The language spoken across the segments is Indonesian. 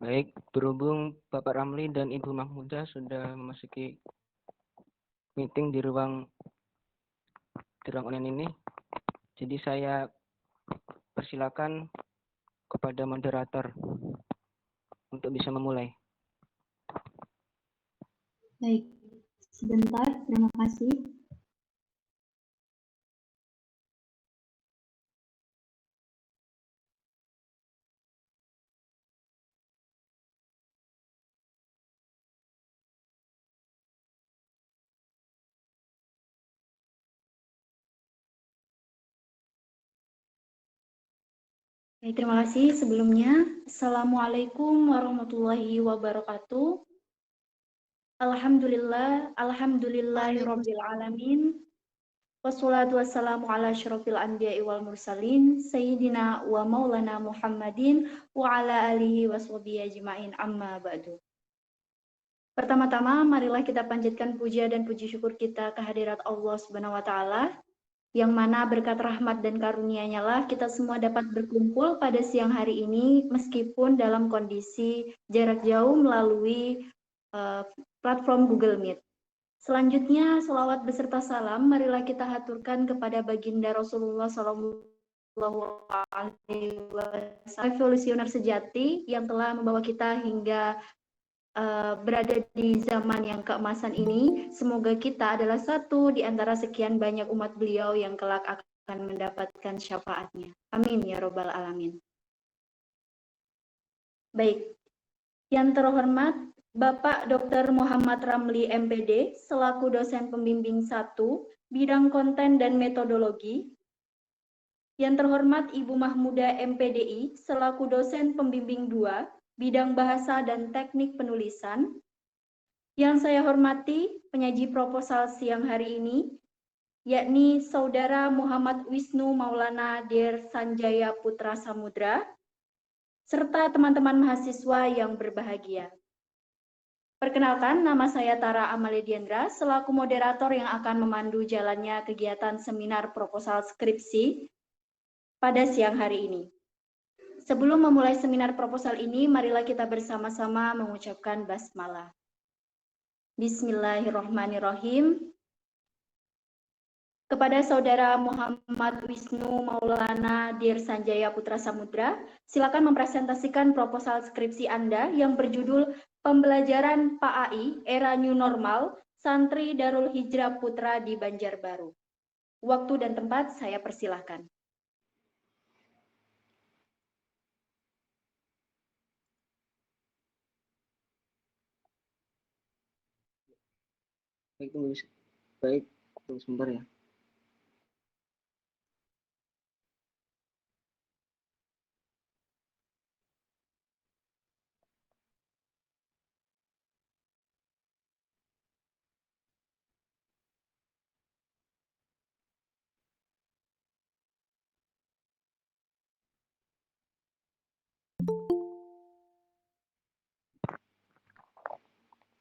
Baik, berhubung Bapak Ramli dan Ibu Mahmuda sudah memasuki meeting di ruang online ini, jadi saya persilakan kepada moderator untuk bisa memulai. Baik, sebentar, terima kasih. Baik, terima kasih sebelumnya. Assalamualaikum warahmatullahi wabarakatuh. Alhamdulillahirabbil alamin. Wassalatu wassalamu ala asyrofil anbiya'i wal mursalin sayyidina wa maulana Muhammadin wa ala alihi washabihi ajmain amma ba'du. Pertama-tama marilah kita panjatkan puja dan puji syukur kita kehadirat Allah Subhanahu wa taala, yang mana berkat rahmat dan karunia-Nya lah kita semua dapat berkumpul pada siang hari ini meskipun dalam kondisi jarak jauh melalui platform Google Meet. Selanjutnya, selawat beserta salam marilah kita haturkan kepada baginda Rasulullah Sallallahu Alaihi Wasallam, revolusioner sejati yang telah membawa kita hingga berada di zaman yang keemasan ini. Semoga kita adalah satu di antara sekian banyak umat beliau yang kelak akan mendapatkan syafaatnya. Amin ya robbal alamin. Baik, yang terhormat Bapak Dr. Muhammad Ramli MPD selaku dosen pembimbing 1 bidang konten dan metodologi. Yang terhormat Ibu Mahmuda MPDI selaku dosen pembimbing 2 bidang bahasa dan teknik penulisan. Yang saya hormati penyaji proposal siang hari ini, yakni Saudara Muhammad Wisnu Maulana Dir Sanjaya Putra Samudra, serta teman-teman mahasiswa yang berbahagia. Perkenalkan, nama saya Tara Amalia Diendra, selaku moderator yang akan memandu jalannya kegiatan seminar proposal skripsi pada siang hari ini. Sebelum memulai seminar proposal ini, marilah kita bersama-sama mengucapkan basmalah. Bismillahirrahmanirrahim. Kepada Saudara Muhammad Wisnu Maulana Dir Sanjaya Putra Samudra, silakan mempresentasikan proposal skripsi Anda yang berjudul Pembelajaran PAI Era New Normal Santri Darul Hijrah Putra di Banjarbaru. Waktu dan tempat saya persilahkan. Baik, tunggu sebentar ya.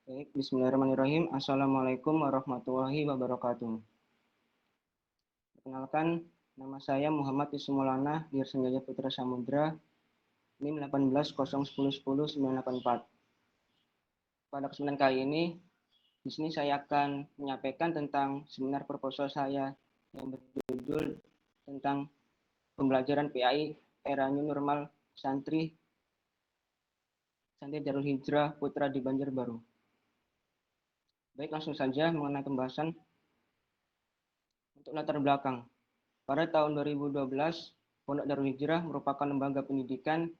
Baik, bismillahirrahmanirrahim. Assalamualaikum warahmatullahi wabarakatuh. Perkenalkan, nama saya Muhammad Wisnu Maulana Dir Sanjaya Putra Samudra, NIM 1801010984. Pada kesempatan kali ini, di sini saya akan menyampaikan tentang seminar proposal saya yang berjudul tentang pembelajaran PAI era new normal santri Darul Hijrah Putra di Banjarbaru. Baik, langsung saja mengenai pembahasan. Untuk latar belakang, pada tahun 2012, Pondok Darul Hijrah merupakan lembaga pendidikan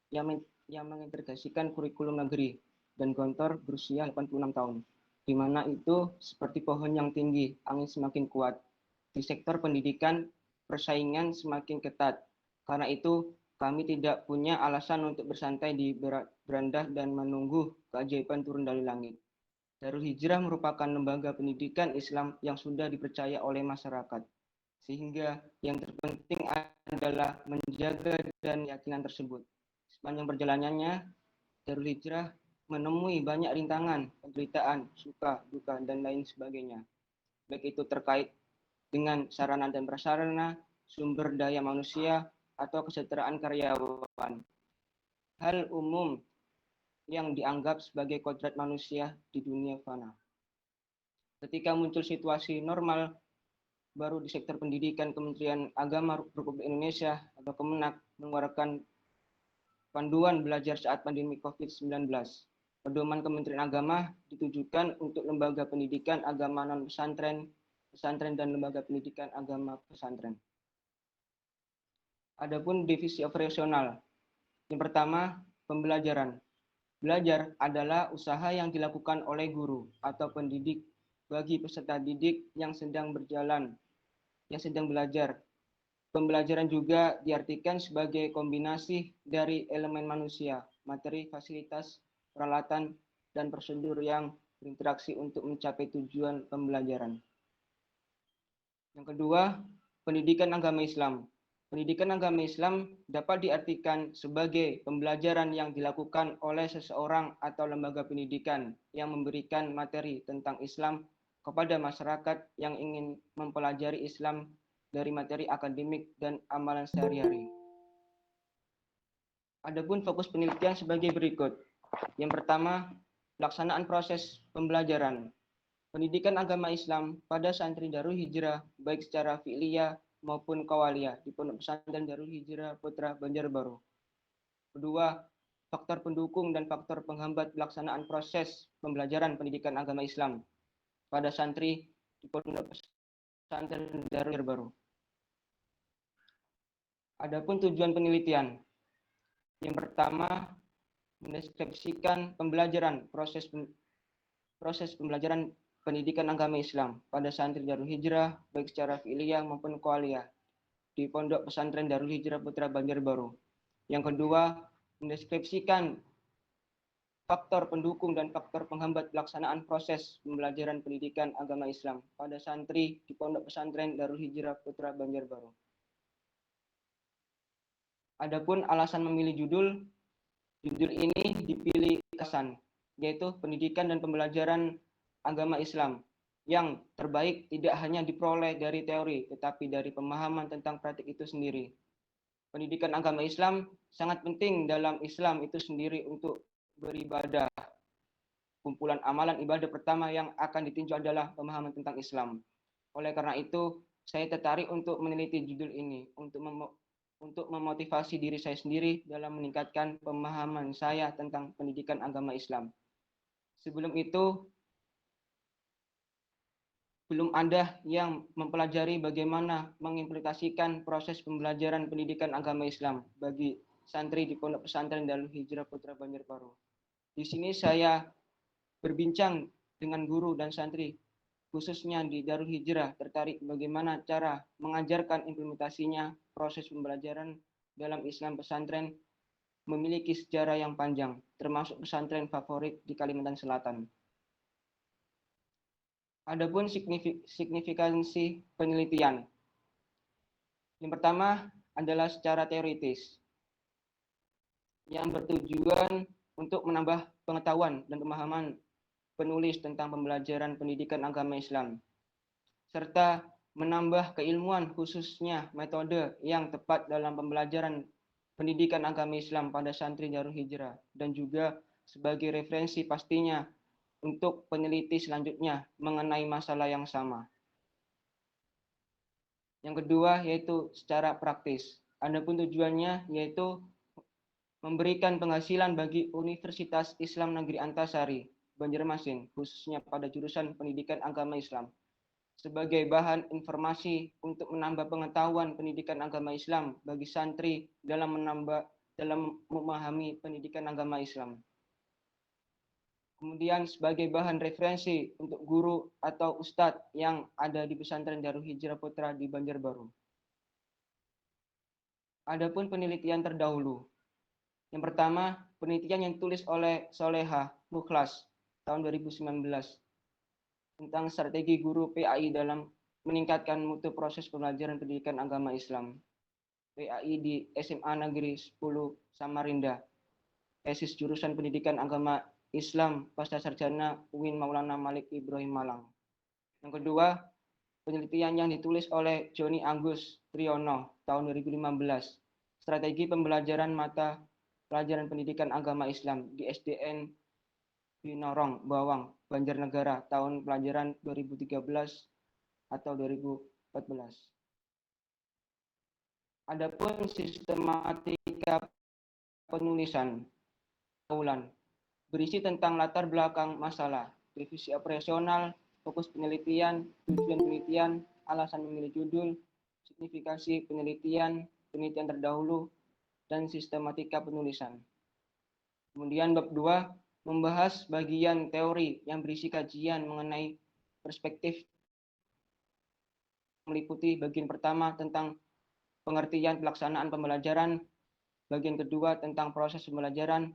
yang mengintegrasikan kurikulum negeri dan gontor berusia 86 tahun, di mana itu seperti pohon yang tinggi, angin semakin kuat. Di sektor pendidikan, persaingan semakin ketat. Karena itu, kami tidak punya alasan untuk bersantai di beranda dan menunggu keajaiban turun dari langit. Darul Hijrah merupakan lembaga pendidikan Islam yang sudah dipercaya oleh masyarakat, sehingga yang terpenting adalah menjaga dan keyakinan tersebut. Sepanjang perjalanannya, Darul Hijrah menemui banyak rintangan, penderitaan, suka, duka, dan lain sebagainya. Baik itu terkait dengan sarana dan prasarana, sumber daya manusia, atau kesejahteraan karyawan. Hal umum yang dianggap sebagai kodrat manusia di dunia fana. Ketika muncul situasi normal baru di sektor pendidikan, Kementerian Agama Republik Indonesia atau Kemenak mengeluarkan panduan belajar saat pandemi COVID-19. Pedoman Kementerian Agama ditujukan untuk lembaga pendidikan agama non-pesantren, pesantren, dan lembaga pendidikan agama pesantren. Adapun divisi operasional. Yang pertama, pembelajaran. Belajar adalah usaha yang dilakukan oleh guru atau pendidik bagi peserta didik yang sedang belajar. Pembelajaran juga diartikan sebagai kombinasi dari elemen manusia, materi, fasilitas, peralatan, dan prosedur yang berinteraksi untuk mencapai tujuan pembelajaran. Yang kedua, pendidikan agama Islam. Pendidikan agama Islam dapat diartikan sebagai pembelajaran yang dilakukan oleh seseorang atau lembaga pendidikan yang memberikan materi tentang Islam kepada masyarakat yang ingin mempelajari Islam dari materi akademik dan amalan sehari-hari. Adapun fokus penelitian sebagai berikut. Yang pertama, pelaksanaan proses pembelajaran. Pendidikan agama Islam pada santri Darul Hijrah baik secara fi'liyah maupun qawaliyah di Pondok Pesantren Darul Hijrah Putra Banjarbaru. Kedua, faktor pendukung dan faktor penghambat pelaksanaan proses pembelajaran pendidikan agama Islam pada santri di Pondok Pesantren Darul Banjarbaru. Adapun tujuan penelitian. Yang pertama, mendeskripsikan pembelajaran proses pembelajaran pendidikan agama Islam pada santri Darul Hijrah baik secara fi'liyah maupun qawaliyah di Pondok Pesantren Darul Hijrah Putra Banjarbaru. Yang kedua, mendeskripsikan faktor pendukung dan faktor penghambat pelaksanaan proses pembelajaran pendidikan agama Islam pada santri di Pondok Pesantren Darul Hijrah Putra Banjarbaru. Adapun alasan memilih judul ini dipilih alasan, yaitu pendidikan dan pembelajaran agama Islam yang terbaik tidak hanya diperoleh dari teori, tetapi dari pemahaman tentang praktik itu sendiri. Pendidikan agama Islam sangat penting dalam Islam itu sendiri untuk beribadah. Kumpulan amalan ibadah pertama yang akan ditinjau adalah pemahaman tentang Islam. Oleh karena itu, saya tertarik untuk meneliti judul ini, untuk memotivasi diri saya sendiri dalam meningkatkan pemahaman saya tentang pendidikan agama Islam. Sebelum itu, belum ada yang mempelajari bagaimana mengimplementasikan proses pembelajaran pendidikan agama Islam bagi santri di Pondok Pesantren Darul Hijrah Putra Banjarbaru. Di sini saya berbincang dengan guru dan santri, khususnya di Darul Hijrah, tertarik bagaimana cara mengajarkan implementasinya proses pembelajaran dalam Islam pesantren memiliki sejarah yang panjang, termasuk pesantren favorit di Kalimantan Selatan. Adapun signifikansi penelitian. Yang pertama adalah secara teoritis, yang bertujuan untuk menambah pengetahuan dan pemahaman penulis tentang pembelajaran pendidikan agama Islam, serta menambah keilmuan khususnya metode yang tepat dalam pembelajaran pendidikan agama Islam pada santri Darul Hijrah, dan juga sebagai referensi pastinya untuk peneliti selanjutnya mengenai masalah yang sama. Yang kedua yaitu secara praktis. Adapun tujuannya yaitu memberikan penghasilan bagi Universitas Islam Negeri Antasari, Banjarmasin, khususnya pada jurusan pendidikan agama Islam, sebagai bahan informasi untuk menambah pengetahuan pendidikan agama Islam bagi santri dalam memahami pendidikan agama Islam. Kemudian sebagai bahan referensi untuk guru atau ustadz yang ada di pesantren Darul Hijrah Putra di Banjarbaru. Adapun penelitian terdahulu. Yang pertama, penelitian yang ditulis oleh Soleha Mukhlas tahun 2019 tentang strategi guru PAI dalam meningkatkan mutu proses pembelajaran pendidikan agama Islam. PAI di SMA Negeri 10 Samarinda. Tesis jurusan pendidikan agama Islam Pasca Sarjana UIN Maulana Malik Ibrahim Malang. Yang kedua, penelitian yang ditulis oleh Joni Agus Triyono tahun 2015, strategi pembelajaran mata pelajaran pendidikan agama Islam di SDN Pinorong, Bawang, Banjarnegara tahun pelajaran 2013 atau 2014. Adapun sistematika penulisan ulang berisi tentang latar belakang masalah, revisi operasional, fokus penelitian, tujuan penelitian, alasan memilih judul, signifikasi penelitian, penelitian terdahulu, dan sistematika penulisan. Kemudian bab 2 membahas bagian teori yang berisi kajian mengenai perspektif, meliputi bagian pertama tentang pengertian pelaksanaan pembelajaran, bagian kedua tentang proses pembelajaran,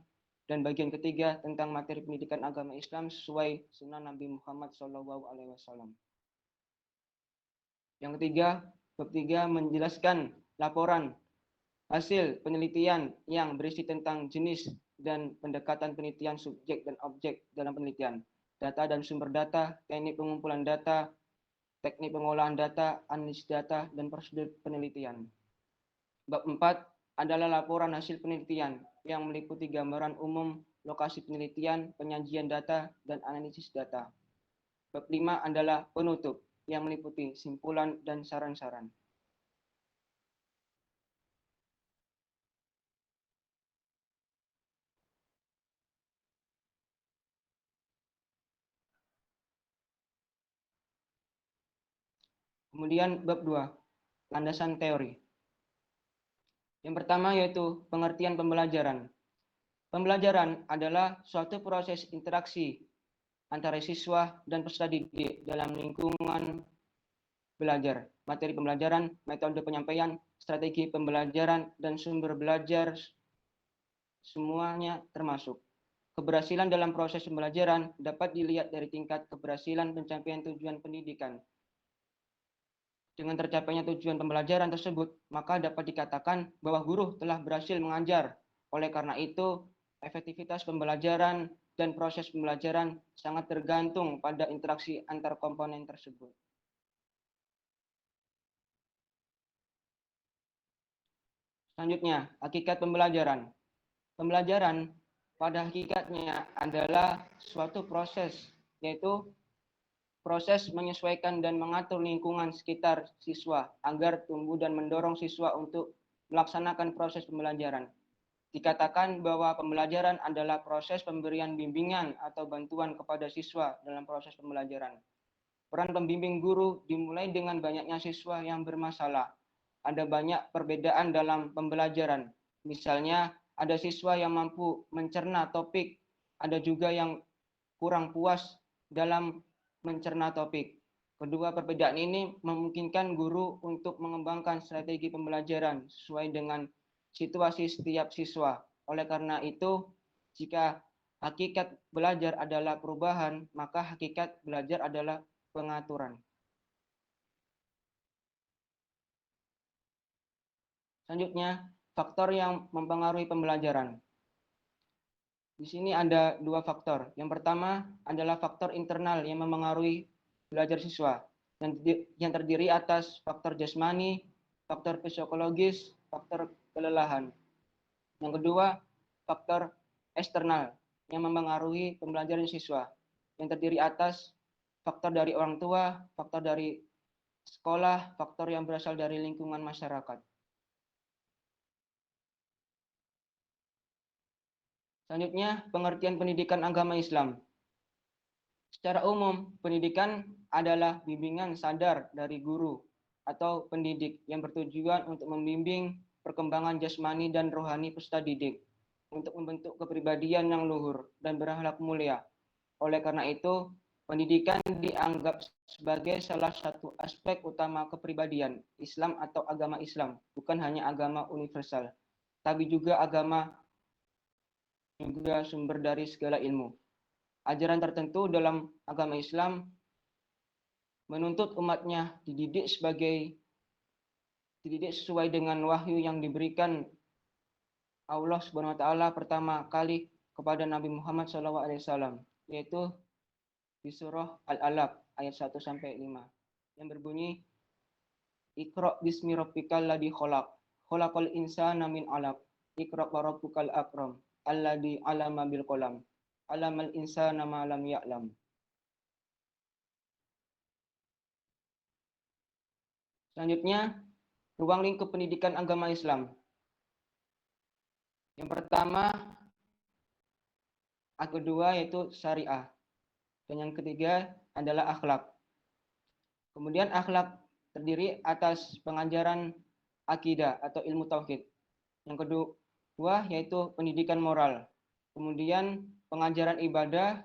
dan bagian ketiga tentang materi pendidikan agama Islam sesuai sunnah Nabi Muhammad SAW. Yang ketiga, bab 3 menjelaskan laporan hasil penelitian yang berisi tentang jenis dan pendekatan penelitian subjek dan objek dalam penelitian, data dan sumber data, teknik pengumpulan data, teknik pengolahan data, analisis data, dan prosedur penelitian. Bab 4 adalah laporan hasil penelitian yang meliputi gambaran umum, lokasi penelitian, penyajian data, dan analisis data. Bab 5 adalah penutup yang meliputi simpulan dan saran-saran. Kemudian bab 2, landasan teori. Yang pertama yaitu pengertian pembelajaran. Pembelajaran adalah suatu proses interaksi antara siswa dan peserta didik dalam lingkungan belajar. Materi pembelajaran, metode penyampaian, strategi pembelajaran, dan sumber belajar semuanya termasuk. Keberhasilan dalam proses pembelajaran dapat dilihat dari tingkat keberhasilan pencapaian tujuan pendidikan. Dengan tercapainya tujuan pembelajaran tersebut, maka dapat dikatakan bahwa guru telah berhasil mengajar. Oleh karena itu, efektivitas pembelajaran dan proses pembelajaran sangat tergantung pada interaksi antar komponen tersebut. Selanjutnya, hakikat pembelajaran. Pembelajaran pada hakikatnya adalah suatu proses, yaitu proses menyesuaikan dan mengatur lingkungan sekitar siswa agar tumbuh dan mendorong siswa untuk melaksanakan proses pembelajaran. Dikatakan bahwa pembelajaran adalah proses pemberian bimbingan atau bantuan kepada siswa dalam proses pembelajaran. Peran pembimbing guru dimulai dengan banyaknya siswa yang bermasalah. Ada banyak perbedaan dalam pembelajaran. Misalnya, ada siswa yang mampu mencerna topik, ada juga yang kurang puas dalam mencerna topik. Kedua perbedaan ini memungkinkan guru untuk mengembangkan strategi pembelajaran sesuai dengan situasi setiap siswa. Oleh karena itu, jika hakikat belajar adalah perubahan, maka hakikat belajar adalah pengaturan. Selanjutnya, faktor yang mempengaruhi pembelajaran. Di sini ada dua faktor. Yang pertama adalah faktor internal yang mempengaruhi belajar siswa, yang terdiri atas faktor jasmani, faktor psikologis, faktor kelelahan. Yang kedua, faktor eksternal yang mempengaruhi pembelajaran siswa, yang terdiri atas faktor dari orang tua, faktor dari sekolah, faktor yang berasal dari lingkungan masyarakat. Selanjutnya, pengertian pendidikan agama Islam. Secara umum, pendidikan adalah bimbingan sadar dari guru atau pendidik yang bertujuan untuk membimbing perkembangan jasmani dan rohani peserta didik untuk membentuk kepribadian yang luhur dan berakhlak mulia. Oleh karena itu, pendidikan dianggap sebagai salah satu aspek utama kepribadian Islam atau agama Islam, bukan hanya agama universal, tapi juga sumber dari segala ilmu. Ajaran tertentu dalam agama Islam menuntut umatnya dididik sesuai dengan wahyu yang diberikan Allah Subhanahu wa taala pertama kali kepada Nabi Muhammad SAW, yaitu di surah Al-Alaq ayat 1 sampai 5 yang berbunyi Iqra bismi rabbikal ladzi khalaq, khalaqal insana min 'alaq, Iqra wa rabbukal akram alladzi 'allama bil qalam 'allamal insana ma lam ya'lam. Selanjutnya, ruang lingkup pendidikan agama Islam. Yang pertama, kedua yaitu syariah. Dan yang ketiga adalah akhlak. Kemudian akhlak terdiri atas pengajaran akidah atau ilmu tauhid. Yang kedua yaitu pendidikan moral. Kemudian pengajaran ibadah,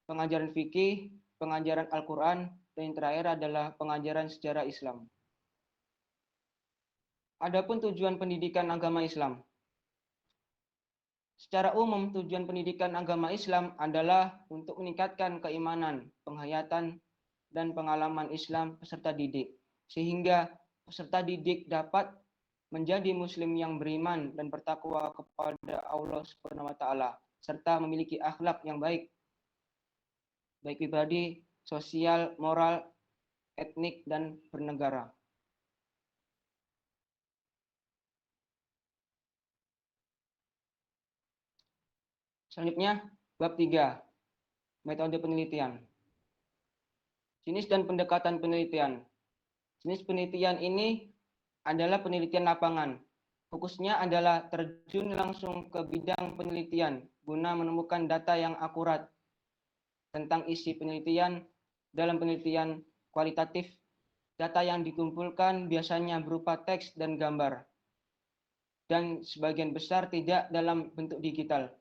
pengajaran fikih, pengajaran Al-Quran, dan yang terakhir adalah pengajaran sejarah Islam. Adapun tujuan pendidikan agama Islam. Secara umum, tujuan pendidikan agama Islam adalah untuk meningkatkan keimanan, penghayatan, dan pengalaman Islam peserta didik, sehingga peserta didik dapat menjadi muslim yang beriman dan bertakwa kepada Allah Subhanahu wa taala, serta memiliki akhlak yang baik pribadi, sosial, moral, etnik, dan bernegara. Selanjutnya, bab 3, metode penelitian. Jenis dan pendekatan penelitian. Jenis penelitian ini adalah penelitian lapangan. Fokusnya adalah terjun langsung ke bidang penelitian guna menemukan data yang akurat tentang isi penelitian. Dalam penelitian kualitatif, data yang dikumpulkan biasanya berupa teks dan gambar, dan sebagian besar tidak dalam bentuk digital.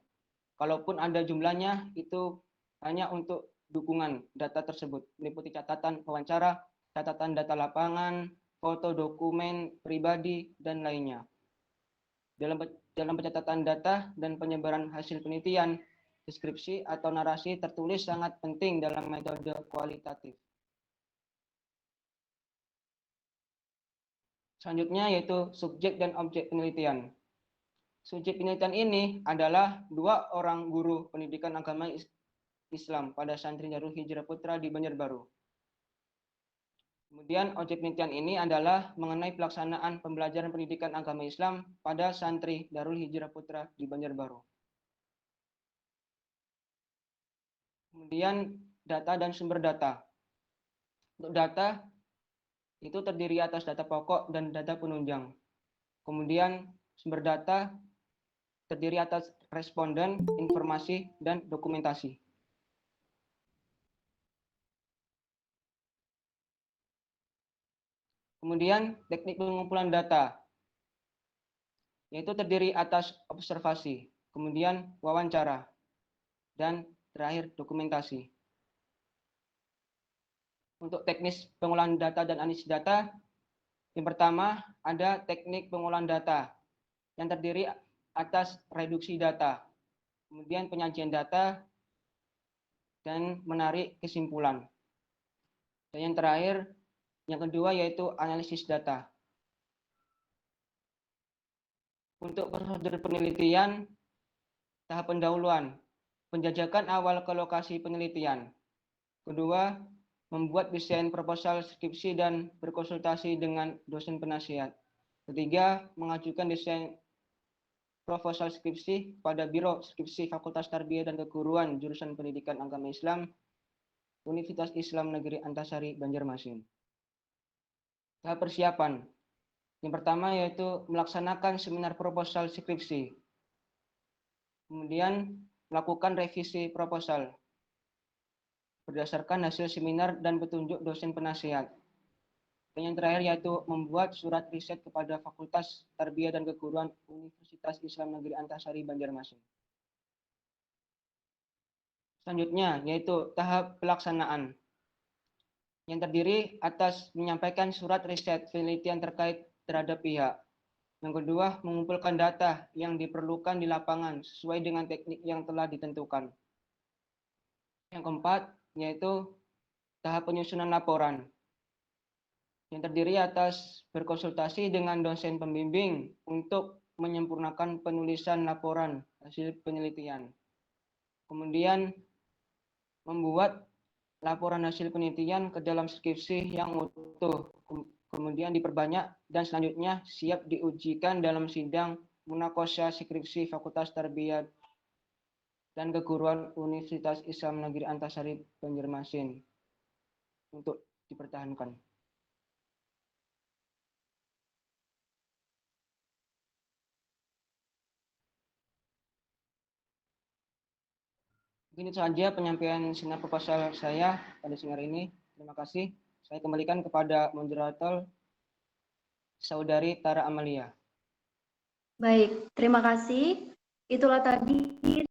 Kalaupun ada jumlahnya, itu hanya untuk dukungan data tersebut, meliputi catatan wawancara, catatan data lapangan, foto dokumen pribadi, dan lainnya. Dalam pencatatan data dan penyebaran hasil penelitian, deskripsi atau narasi tertulis sangat penting dalam metode kualitatif. Selanjutnya yaitu subjek dan objek penelitian. Subjek penelitian ini adalah dua orang guru pendidikan agama Islam pada santri Darul Hijrah Putra di Banjarbaru. Kemudian objek penelitian ini adalah mengenai pelaksanaan pembelajaran pendidikan agama Islam pada santri Darul Hijrah Putra di Banjarbaru. Kemudian data dan sumber data. Untuk data itu terdiri atas data pokok dan data penunjang. Kemudian sumber data terdiri atas responden, informasi, dan dokumentasi. Kemudian teknik pengumpulan data, yaitu terdiri atas observasi, kemudian wawancara, dan terakhir dokumentasi. Untuk teknis pengolahan data dan analisis data, yang pertama ada teknik pengolahan data yang terdiri atas reduksi data, kemudian penyajian data, dan menarik kesimpulan. Dan yang terakhir, yang kedua yaitu analisis data. Untuk prosedur penelitian, tahap pendahuluan, penjajakan awal ke lokasi penelitian. Kedua, membuat desain proposal skripsi dan berkonsultasi dengan dosen penasihat. Ketiga, mengajukan desain proposal skripsi pada Biro Skripsi Fakultas Tarbiyah dan Keguruan Jurusan Pendidikan Agama Islam Universitas Islam Negeri Antasari Banjarmasin. Tahap persiapan. Yang pertama yaitu melaksanakan seminar proposal skripsi. Kemudian melakukan revisi proposal berdasarkan hasil seminar dan petunjuk dosen penasihat. Dan yang terakhir yaitu membuat surat riset kepada Fakultas Tarbiyah dan Keguruan Universitas Islam Negeri Antasari Banjarmasin. Selanjutnya yaitu tahap pelaksanaan yang terdiri atas menyampaikan surat riset penelitian terkait terhadap pihak. Yang kedua, mengumpulkan data yang diperlukan di lapangan sesuai dengan teknik yang telah ditentukan. Yang keempat, yaitu tahap penyusunan laporan yang terdiri atas berkonsultasi dengan dosen pembimbing untuk menyempurnakan penulisan laporan hasil penelitian. Kemudian membuat laporan hasil penelitian ke dalam skripsi yang utuh, kemudian diperbanyak dan selanjutnya siap diujikan dalam sidang munakosya skripsi Fakultas Tarbiyat dan Keguruan Universitas Islam Negeri Antasari Banjarmasin untuk dipertahankan. Mungkin itu saja penyampaian sinar proposal saya pada sinar ini. Terima kasih. Saya kembalikan kepada moderator Saudari Tara Amalia. Baik, terima kasih. Itulah tadi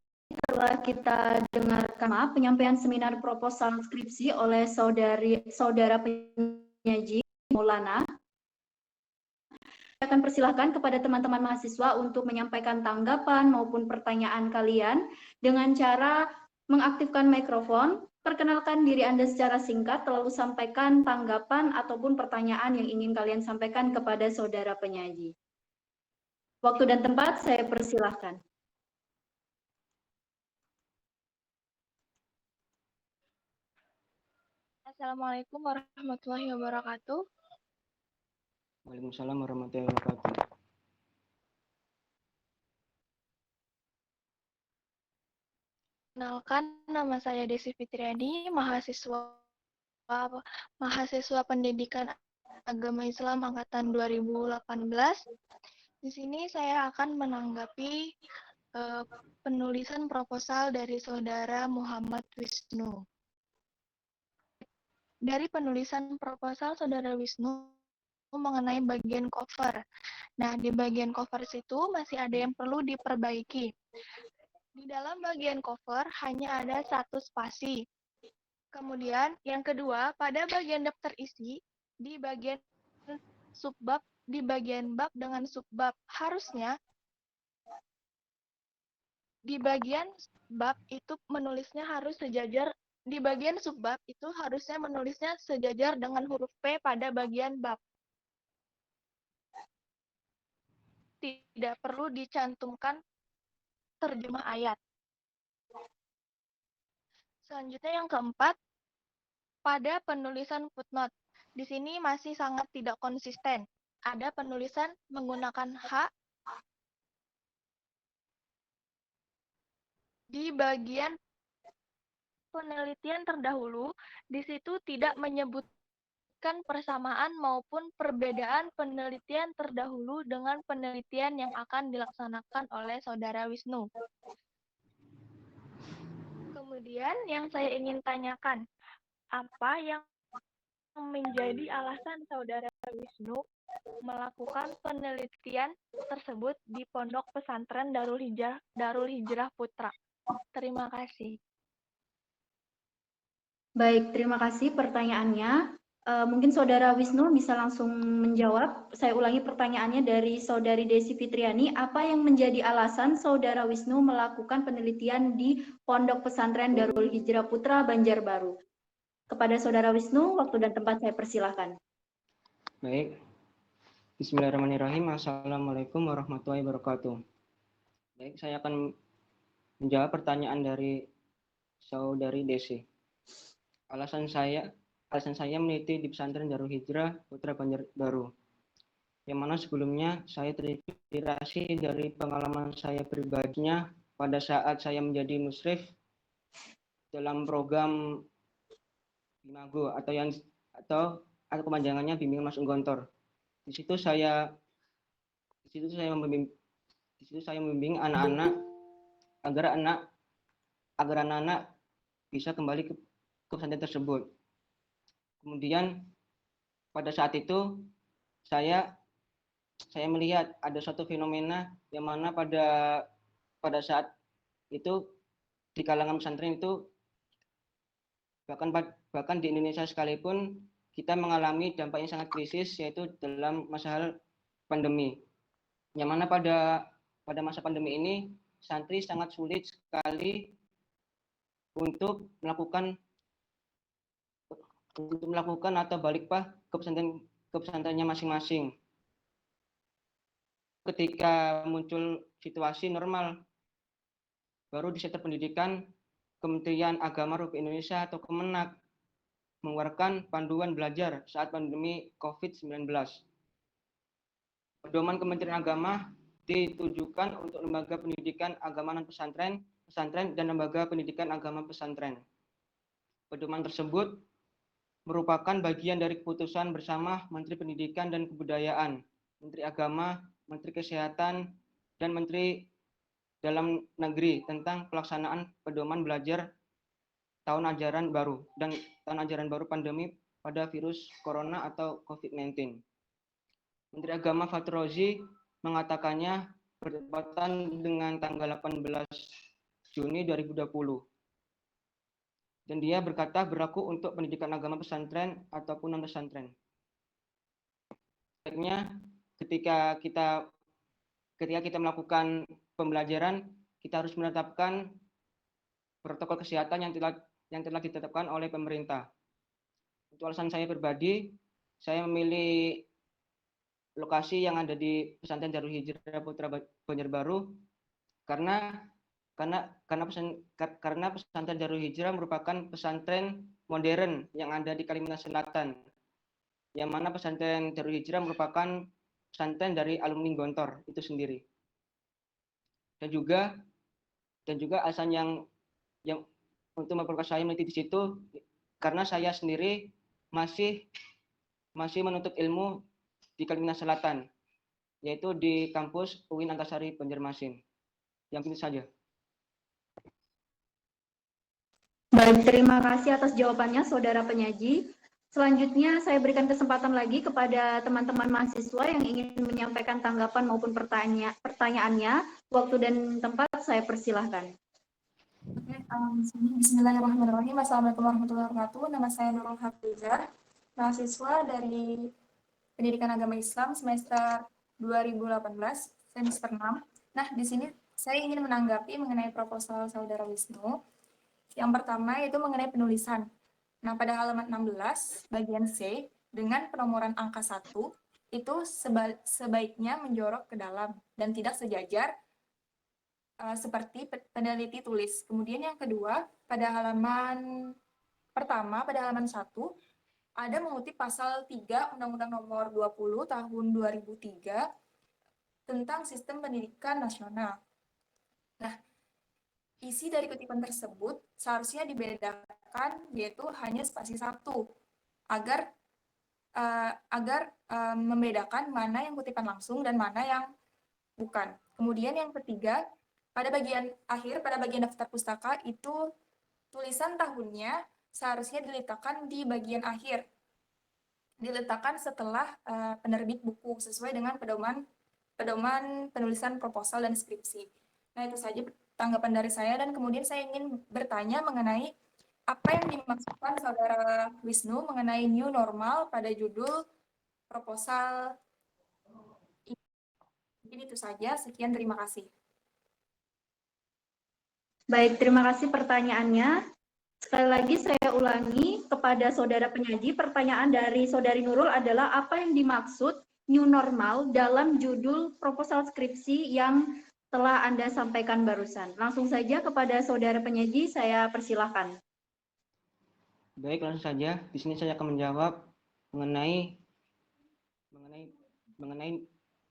telah kita dengarkan penyampaian seminar proposal skripsi oleh saudara penyaji Maulana. Saya akan persilahkan kepada teman-teman mahasiswa untuk menyampaikan tanggapan maupun pertanyaan kalian dengan cara mengaktifkan mikrofon. Perkenalkan diri Anda secara singkat, lalu sampaikan tanggapan ataupun pertanyaan yang ingin kalian sampaikan kepada saudara penyaji. Waktu dan tempat saya persilahkan. Assalamualaikum warahmatullahi wabarakatuh. Waalaikumsalam warahmatullahi wabarakatuh. Kenalkan, nama saya Desi Fitriani, mahasiswa Pendidikan Agama Islam angkatan 2018. Di sini saya akan menanggapi penulisan proposal dari saudara Muhammad Wisnu. Dari penulisan proposal saudara Wisnu mengenai bagian cover. Nah, di bagian cover situ masih ada yang perlu diperbaiki. Di dalam bagian cover hanya ada satu spasi. Kemudian yang kedua, pada bagian daftar isi, di bagian subbab, di bagian bab dengan subbab, harusnya di bagian bab itu menulisnya harus sejajar, di bagian subbab itu harusnya menulisnya sejajar dengan huruf P pada bagian bab. Tidak perlu dicantumkan terjemah ayat. Selanjutnya yang keempat, pada penulisan footnote. Di sini masih sangat tidak konsisten. Ada penulisan menggunakan H di bagian penelitian terdahulu. Di situ tidak menyebutkan persamaan maupun perbedaan penelitian terdahulu dengan penelitian yang akan dilaksanakan oleh saudara Wisnu. Kemudian yang saya ingin tanyakan, apa yang menjadi alasan saudara Wisnu melakukan penelitian tersebut di Pondok Pesantren Darul Hijrah Putra? Terima kasih. Baik, terima kasih pertanyaannya. Mungkin saudara Wisnu bisa langsung menjawab. Saya ulangi pertanyaannya dari saudari Desi Fitriani. Apa yang menjadi alasan saudara Wisnu melakukan penelitian di Pondok Pesantren Darul Hijrah Putra Banjarbaru? Kepada saudara Wisnu, waktu dan tempat saya persilahkan. Baik. Bismillahirrahmanirrahim. Assalamualaikum warahmatullahi wabarakatuh. Baik, saya akan menjawab pertanyaan dari saudari Desi. Alasan saya meneliti di pesantren Darul Hijrah Putra Banjarbaru, yang mana sebelumnya saya terinspirasi dari pengalaman saya pribadinya pada saat saya menjadi musyrif dalam program Bimago atau kepanjangannya bimbingan masuk gontor. Di situ saya membimbing anak-anak agar anak-anak bisa kembali ke pesantren tersebut. Kemudian pada saat itu saya melihat ada suatu fenomena yang mana pada saat itu di kalangan pesantren itu bahkan di Indonesia sekalipun kita mengalami dampak yang sangat krisis, yaitu dalam masa pandemi. Yang mana pada masa pandemi ini santri sangat sulit sekali untuk melakukan atau balik ke pesantrennya masing-masing. Ketika muncul situasi normal, baru di sektor pendidikan, Kementerian Agama Republik Indonesia atau Kemenak mengeluarkan panduan belajar saat pandemi COVID-19. Pedoman Kementerian Agama ditujukan untuk lembaga pendidikan agama non pesantren, pesantren dan lembaga pendidikan agama pesantren. Pedoman tersebut merupakan bagian dari keputusan bersama Menteri Pendidikan dan Kebudayaan, Menteri Agama, Menteri Kesehatan, dan Menteri Dalam Negeri tentang pelaksanaan pedoman belajar tahun ajaran baru dan tahun ajaran baru pandemi pada virus corona atau COVID-19. Menteri Agama Fatur Rozi mengatakannya bertepatan dengan tanggal 18 Juni 2020. Dan dia berkata berlaku untuk pendidikan agama pesantren ataupun non pesantren. Sebenarnya ketika kita melakukan pembelajaran, kita harus menetapkan protokol kesehatan yang telah ditetapkan oleh pemerintah. Untuk alasan saya pribadi, saya memilih lokasi yang ada di Pesantren Darul Hijrah Putra Banjarbaru karena pesantren Darul Hijrah merupakan pesantren modern yang ada di Kalimantan Selatan, yang mana pesantren Darul Hijrah merupakan pesantren dari alumni Gontor itu sendiri. Dan juga alasan yang untuk memperkuat saya meneliti di situ karena saya sendiri masih menuntut ilmu di Kalimantan Selatan, yaitu di kampus UIN Antasari Banjarmasin. Yang ini saja. Baik, terima kasih atas jawabannya, Saudara penyaji. Selanjutnya, saya berikan kesempatan lagi kepada teman-teman mahasiswa yang ingin menyampaikan tanggapan maupun pertanyaannya. Waktu dan tempat saya persilahkan. Oke, Bismillahirrahmanirrahim. Assalamualaikum warahmatullahi wabarakatuh. Nama saya Nurul Hafizah, mahasiswa dari Pendidikan Agama Islam semester 2018, semester 6. Nah, di sini saya ingin menanggapi mengenai proposal Saudara Wisnu. Yang pertama yaitu mengenai penulisan. Nah, pada halaman 16, bagian C, dengan penomoran angka 1, itu sebaiknya menjorok ke dalam dan tidak sejajar seperti peneliti tulis. Kemudian yang kedua, pada halaman pertama, pada halaman 1, ada mengutip pasal 3 Undang-Undang Nomor 20 Tahun 2003 tentang Sistem Pendidikan Nasional. Nah, isi dari kutipan tersebut seharusnya dibedakan, yaitu hanya spasi 1, agar membedakan mana yang kutipan langsung dan mana yang bukan. Kemudian yang ketiga, pada bagian akhir, pada bagian daftar pustaka, itu tulisan tahunnya seharusnya diletakkan di bagian akhir. Diletakkan setelah penerbit buku, sesuai dengan pedoman penulisan proposal dan skripsi. Nah, itu saja tanggapan dari saya, dan kemudian saya ingin bertanya mengenai apa yang dimaksudkan Saudara Wisnu mengenai new normal pada judul proposal. Mungkin itu saja, sekian, terima kasih. Baik, terima kasih pertanyaannya. Sekali lagi saya ulangi kepada Saudara penyaji, pertanyaan dari Saudari Nurul adalah apa yang dimaksud new normal dalam judul proposal skripsi yang telah Anda sampaikan barusan. Langsung saja kepada Saudara penyaji, saya persilahkan. Baik, langsung saja. Di sini saya akan menjawab mengenai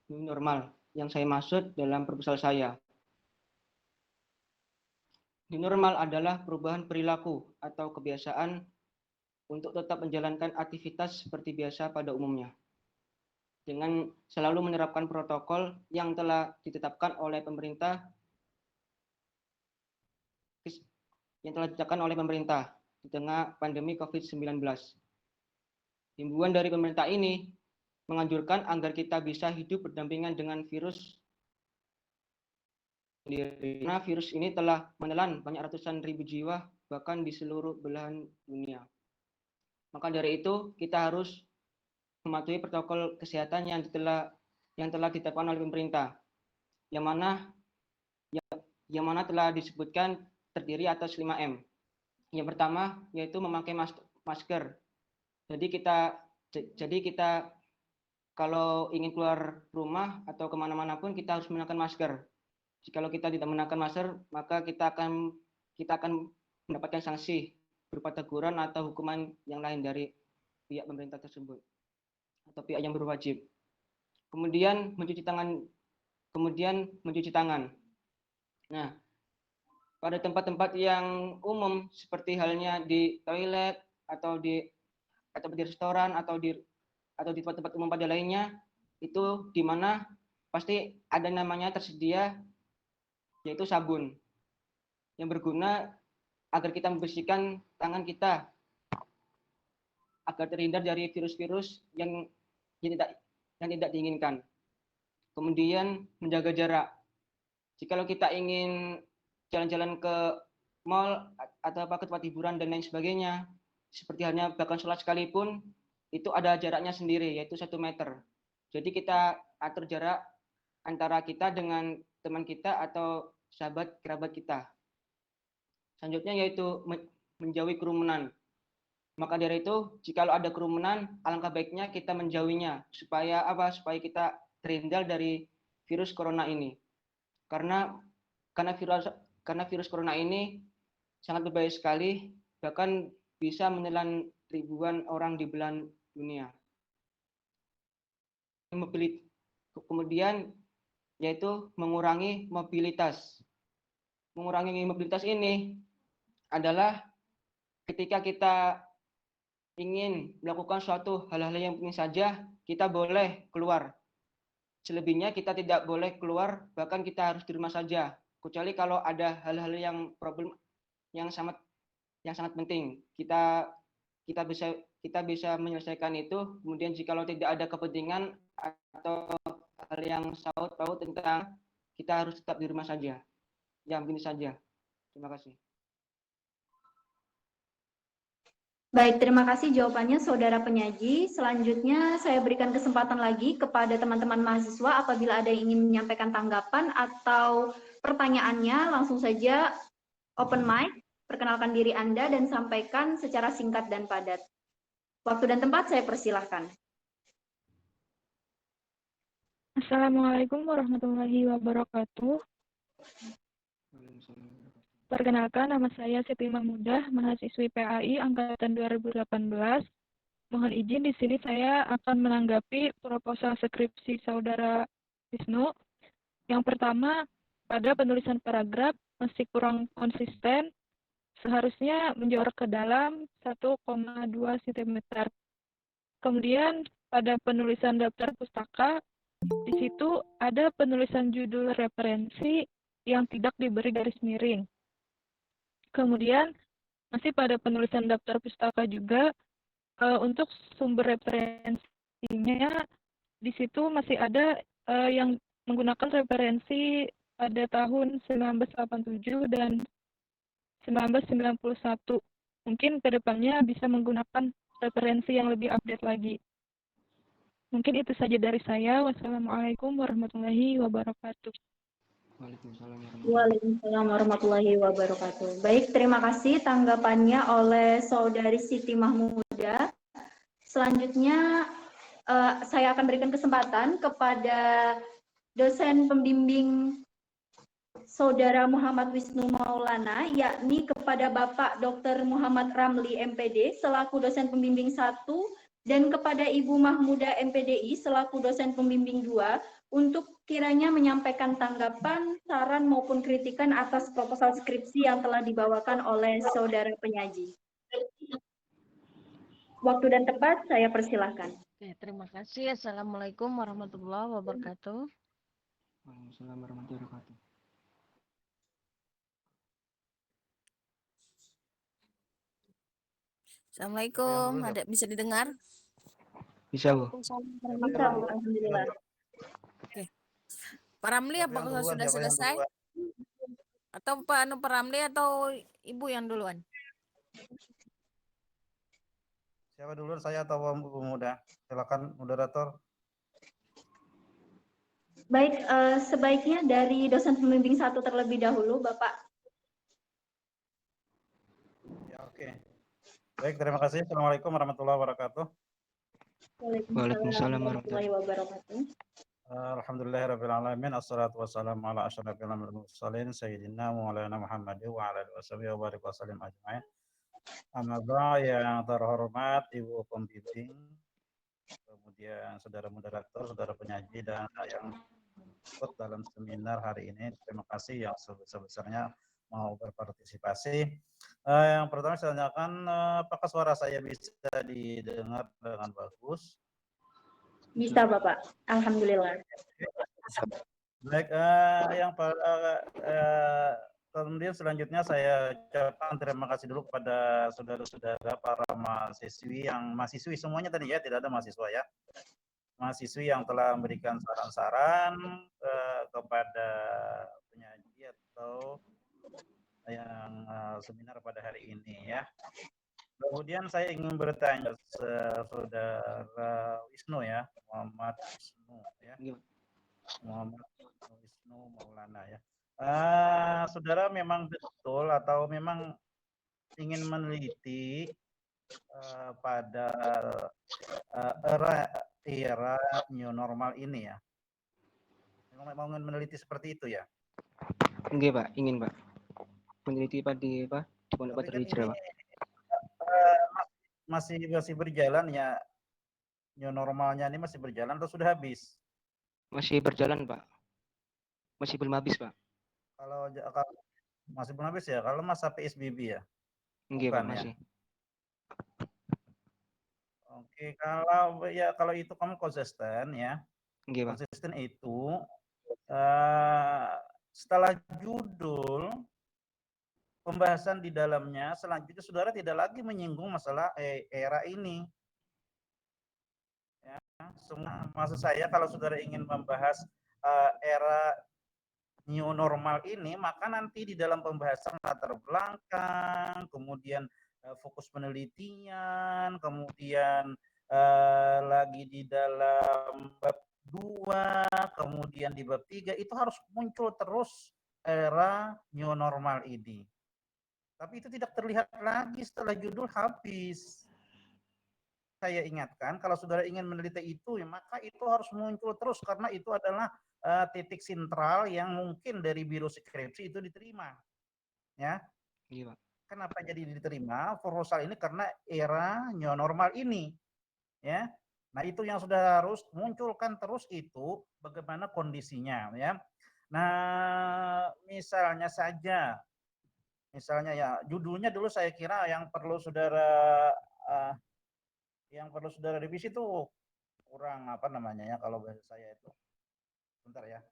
new normal yang saya maksud dalam proposal saya. New normal adalah perubahan perilaku atau kebiasaan untuk tetap menjalankan aktivitas seperti biasa pada umumnya, dengan selalu menerapkan protokol yang telah ditetapkan oleh pemerintah di tengah pandemi COVID-19. Himbauan dari pemerintah ini menganjurkan agar kita bisa hidup berdampingan dengan virus. Karena virus ini telah menelan banyak ratusan ribu jiwa bahkan di seluruh belahan dunia. Maka dari itu kita harus mematuhi protokol kesehatan yang telah ditetapkan oleh pemerintah, yang mana telah disebutkan terdiri atas 5M. Yang pertama yaitu memakai masker. Jadi kita kalau ingin keluar rumah atau kemana-mana pun kita harus menggunakan masker. Jika kita tidak menggunakan masker, maka kita akan mendapatkan sanksi berupa teguran atau hukuman yang lain dari pihak pemerintah tersebut atau pihak yang berwajib. Kemudian mencuci tangan kemudian mencuci tangan. Nah, pada tempat-tempat yang umum seperti halnya di toilet atau di restoran atau di tempat-tempat umum pada lainnya, itu di mana pasti ada namanya tersedia, yaitu sabun yang berguna agar kita membersihkan tangan kita agar terhindar dari virus-virus yang tidak diinginkan. Kemudian menjaga jarak. Jikalau kita ingin jalan-jalan ke mall atau ke tempat hiburan dan lain sebagainya, seperti halnya bahkan sholat sekalipun, itu ada jaraknya sendiri, yaitu 1 meter. Jadi kita atur jarak antara kita dengan teman kita atau sahabat kerabat kita. Selanjutnya yaitu menjauhi kerumunan. Maka dari itu, jika ada kerumunan, alangkah baiknya kita menjauhinya supaya Supaya kita terhindar dari virus corona ini. Karena virus corona ini sangat berbahaya sekali, bahkan bisa menelan ribuan orang di belahan dunia. Kemudian yaitu mengurangi mobilitas. Mengurangi mobilitas ini adalah ketika kita ingin melakukan suatu hal-hal yang penting saja, kita boleh keluar. Selebihnya kita tidak boleh keluar, bahkan kita harus di rumah saja. Kecuali kalau ada hal-hal yang yang sangat penting, kita bisa menyelesaikan itu. Kemudian jikalau tidak ada kepentingan atau hal yang saut paut tentang, kita harus tetap di rumah saja. Ya, begini saja. Terima kasih. Baik, terima kasih jawabannya Saudara penyaji. Selanjutnya saya berikan kesempatan lagi kepada teman-teman mahasiswa apabila ada yang ingin menyampaikan tanggapan atau pertanyaannya, langsung saja open mic, perkenalkan diri Anda dan sampaikan secara singkat dan padat. Waktu dan tempat saya persilahkan. Assalamualaikum warahmatullahi wabarakatuh. Perkenalkan, nama saya Siti Mahmudah, mahasiswi PAI Angkatan 2018. Mohon izin di sini saya akan menanggapi proposal skripsi Saudara Wisnu. Yang pertama, pada penulisan paragraf masih kurang konsisten, seharusnya menjorok ke dalam 1,2 cm. Kemudian pada penulisan daftar pustaka, di situ ada penulisan judul referensi yang tidak diberi garis miring. Kemudian masih pada penulisan daftar pustaka juga, untuk sumber referensinya di situ masih ada yang menggunakan referensi pada tahun 1987 dan 1991. Mungkin ke depannya bisa menggunakan referensi yang lebih update lagi. Mungkin itu saja dari saya. Wassalamualaikum warahmatullahi wabarakatuh. Waalaikumsalam warahmatullahi wabarakatuh. Baik, terima kasih tanggapannya oleh Saudari Siti Mahmudah. Selanjutnya saya akan berikan kesempatan kepada dosen pembimbing Saudara Muhammad Wisnu Maulana, yakni kepada Bapak Dr. Muhammad Ramli MPD selaku dosen pembimbing 1 dan kepada Ibu Mahmudah MPDI selaku dosen pembimbing 2 untuk kiranya menyampaikan tanggapan, saran maupun kritikan atas proposal skripsi yang telah dibawakan oleh Saudara penyaji. Waktu dan tempat saya persilahkan. Oke, terima kasih. Assalamualaikum warahmatullahi wabarakatuh. Waalaikumsalam warahmatullahi wabarakatuh. Assalamualaikum, ada bisa didengar? Bisa, Bu. Bisa, alhamdulillah. Oke. Pak Ramli apakah sudah selesai? Atau Pak Ramli atau Ibu yang duluan? Siapa duluan, saya atau Bu Muda? Silakan moderator. Baik, sebaiknya dari dosen pembimbing 1 terlebih dahulu, Bapak. Ya, oke. Baik, terima kasih. Assalamualaikum warahmatullahi wabarakatuh. Waalaikumsalam warahmatullahi wabarakatuh. Alhamdulillahirrahmanirrahim. Assalatu wassalamu ala asyrafil mursalin sayyidina Maulana Muhammad wa ala alihi wa barik wasallim ajma'in. Amma ba'd, yang terhormat Ibu pembimbing, kemudian saudara moderator, saudara penyaji, dan yang ikut dalam seminar hari ini. Terima kasih yang sebesar-besarnya mau berpartisipasi. Yang pertama saya tanyakan, apakah suara saya bisa didengar dengan bagus? Bisa Bapak, Alhamdulillah. Baik, kemudian selanjutnya saya ucapkan terima kasih dulu kepada saudara-saudara para mahasiswi semuanya tadi ya, tidak ada mahasiswa ya. Mahasiswi yang telah memberikan saran-saran kepada penyaji atau yang seminar pada hari ini ya. Kemudian saya ingin bertanya saudara Wisnu ya, Muhammad Wisnu ya. Muhammad Wisnu Maulana ya. Saudara memang betul atau memang ingin meneliti pada era new normal ini ya? Mau meneliti seperti itu ya? Enggak Pak, ingin Pak. Meneliti di Pondok Darul Hijrah Pak. Masih berjalan ya, new normalnya ini masih berjalan atau sudah habis? Masih berjalan Pak. Masih belum habis Pak. Kalau masih belum habis ya, kalau masa PSBB ya? Enggak Pak, Bukan, masih. Ya? Oke, kalau itu kamu konsisten ya. Enggak Pak. Konsisten itu setelah judul pembahasan di dalamnya, selanjutnya saudara tidak lagi menyinggung masalah era ini. Ya, maksud saya kalau saudara ingin membahas era new normal ini, maka nanti di dalam pembahasan latar belakang, kemudian fokus penelitian, kemudian lagi di dalam bab 2, kemudian di bab 3 itu harus muncul terus era new normal ini. Tapi itu tidak terlihat lagi setelah judul habis. Saya ingatkan, kalau saudara ingin meneliti itu, ya maka itu harus muncul terus karena itu adalah titik sentral yang mungkin dari biro skripsi itu diterima. Ya. Iya, Pak. Kenapa jadi diterima proposal ini? Karena era new normal ini. Ya. Nah, itu yang sudah harus munculkan terus itu bagaimana kondisinya ya. Nah, misalnya ya judulnya dulu saya kira yang perlu saudara revisi itu kurang apa namanya ya kalau bahasa saya itu. Bentar ya.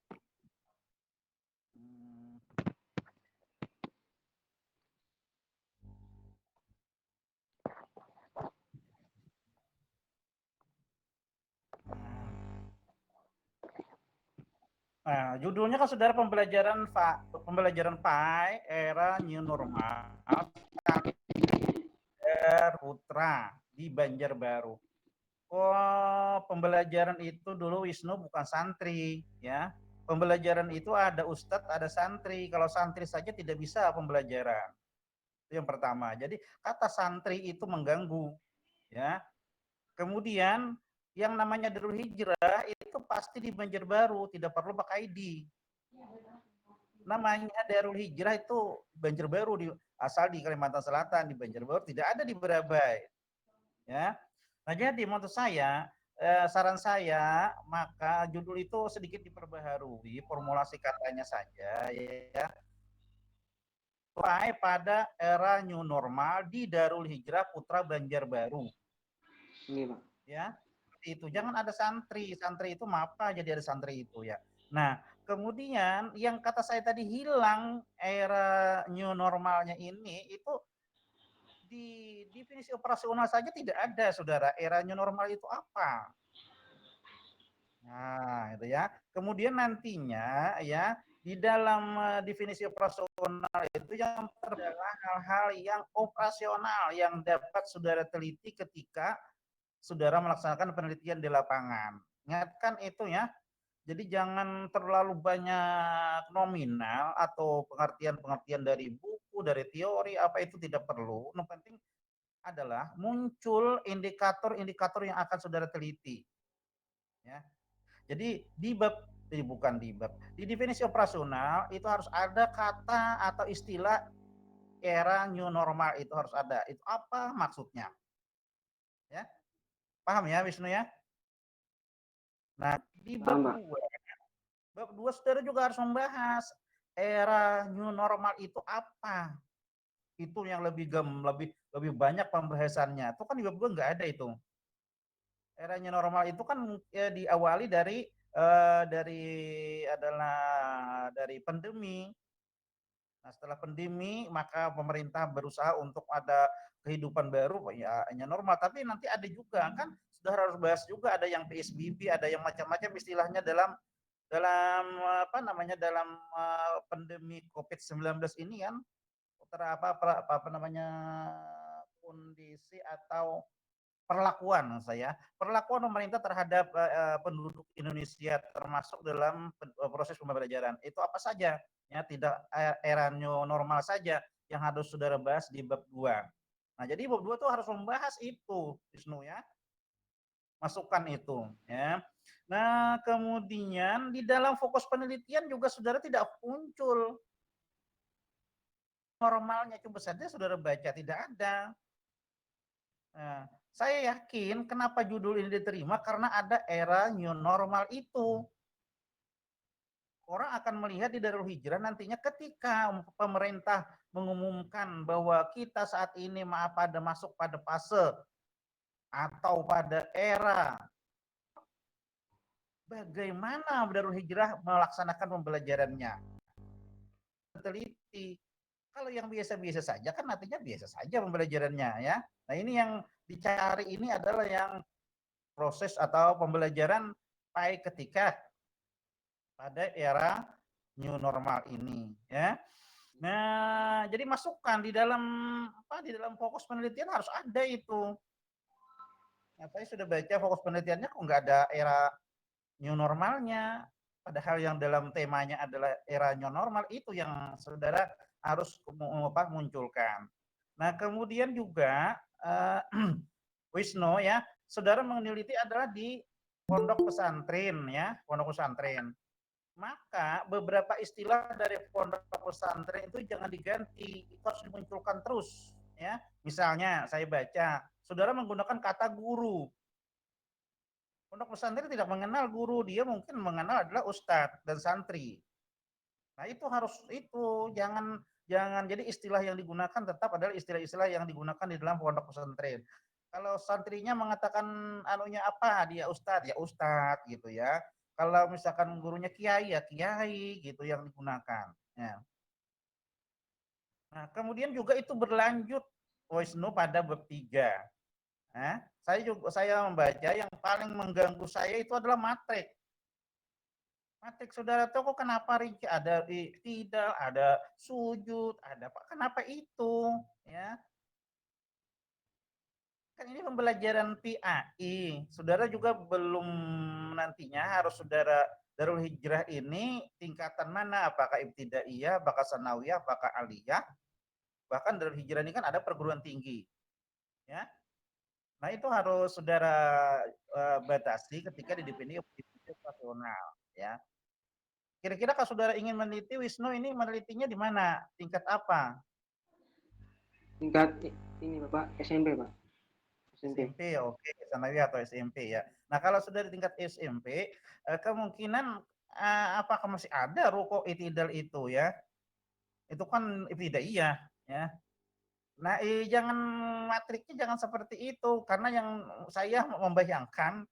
Nah, judulnya kan saudara pembelajaran PAI era new normal Putra di Banjarbaru. Oh, pembelajaran itu dulu Wisnu bukan santri, ya. Pembelajaran itu ada ustadz, ada santri. Kalau santri saja tidak bisa pembelajaran. Itu yang pertama. Jadi kata santri itu mengganggu, ya. Kemudian yang namanya Darul Hijrah itu pasti di Banjarbaru, tidak perlu pakai ID. Namanya Darul Hijrah itu Banjarbaru, asal di Kalimantan Selatan, di Banjarbaru, tidak ada di Berabai. Ya. Nah, jadi menurut saya, saran saya, maka judul itu sedikit diperbaharui, formulasi katanya saja, ya. Pada era new normal di Darul Hijrah Putra Banjarbaru. Iya, Pak. Ya, itu jangan ada santri itu apa jadi ada santri itu ya. Nah, kemudian yang kata saya tadi hilang era new normalnya ini itu di definisi operasional saja tidak ada, saudara. Era new normal itu apa? Nah, itu ya. Kemudian nantinya ya di dalam definisi operasional itu yang adalah hal-hal yang operasional yang dapat saudara teliti ketika saudara melaksanakan penelitian di lapangan. Ingatkan itu ya. Jadi jangan terlalu banyak nominal atau pengertian-pengertian dari buku, dari teori, apa itu tidak perlu. Yang penting adalah muncul indikator-indikator yang akan saudara teliti. Ya. Jadi di definisi operasional itu harus ada kata atau istilah era new normal, itu harus ada. Itu apa maksudnya? Ya. Paham ya Wisnu ya? Nah, di bab 2 Bab 2 saudara juga harus membahas era new normal itu apa. Itu yang lebih banyak pembahasannya. Itu kan di bab 2 nggak ada itu. Era new normal itu kan ya, diawali dari dari pandemi. Nah, setelah pandemi maka pemerintah berusaha untuk ada kehidupan baru ya hanya normal, tapi nanti ada juga kan sudah harus bahas juga ada yang PSBB, ada yang macam-macam istilahnya dalam dalam dalam pandemi COVID-19 ini kan kondisi atau perlakuan pemerintah terhadap penduduk Indonesia termasuk dalam proses pembelajaran itu apa saja ya, tidak era new normal saja yang harus saudara bahas di bab 2. Nah, jadi bab 2 tuh harus membahas itu, Wisnu ya. Masukan itu ya. Nah, kemudian di dalam fokus penelitian juga saudara tidak muncul normalnya, coba saja saudara baca tidak ada. Nah, saya yakin kenapa judul ini diterima karena ada era new normal itu. Orang akan melihat di Darul Hijrah nantinya ketika pemerintah mengumumkan bahwa kita saat ini masuk pada fase atau pada era bagaimana Darul Hijrah melaksanakan pembelajarannya. Teliti. Kalau yang biasa-biasa saja kan nantinya biasa saja pembelajarannya ya. Nah, ini yang dicari ini adalah yang proses atau pembelajaran baik ketika pada era new normal ini ya. Nah, jadi masukan di dalam fokus penelitian harus ada itu. Nah, saya sudah baca fokus penelitiannya kok nggak ada era new normalnya. Padahal yang dalam temanya adalah era new normal itu yang saudara harus munculkan. Nah, kemudian juga Wisnu ya, saudara meneliti adalah di pondok pesantren ya, pondok pesantren. Maka beberapa istilah dari pondok pesantren itu jangan diganti, itu harus dimunculkan terus ya. Misalnya saya baca, saudara menggunakan kata guru. Pondok pesantren tidak mengenal guru, dia mungkin mengenal adalah ustadz dan santri. Nah, itu harus jangan jadi istilah yang digunakan tetap adalah istilah-istilah yang digunakan di dalam pondok pesantren. Kalau santrinya mengatakan anunya apa, dia ustadz, ya ustadz gitu ya. Kalau misalkan gurunya kiai, ya kiai gitu yang digunakan. Ya. Nah, kemudian juga itu berlanjut Wisnu pada bab 3. Nah, saya membaca yang paling mengganggu saya itu adalah matrik. Matrik saudara tahu kok kenapa rinci ada tidak, ada sujud, ada apa? Kenapa itu? Ya. Kan ini pembelajaran PAI. Saudara juga belum nantinya harus saudara Darul Hijrah ini tingkatan mana? Apakah ibtidaiyah, apakah sanawiyah, apakah aliyah? Bahkan Darul Hijrah ini kan ada perguruan tinggi. Ya. Nah, itu harus saudara batasi ketika didefinisi operasional, ya. Kira-kira kalau saudara ingin meneliti Wisnu ini menelitinya di mana? Tingkat apa? Tingkat ini Bapak, SMP Pak. SMP, oke, sanawiyah atau SMP ya. Nah, kalau sudah di tingkat SMP, kemungkinan apakah masih ada ruko itidal itu ya? Itu kan ibtidaiyah ya. Nah, jangan matriknya jangan seperti itu karena yang saya membayangkan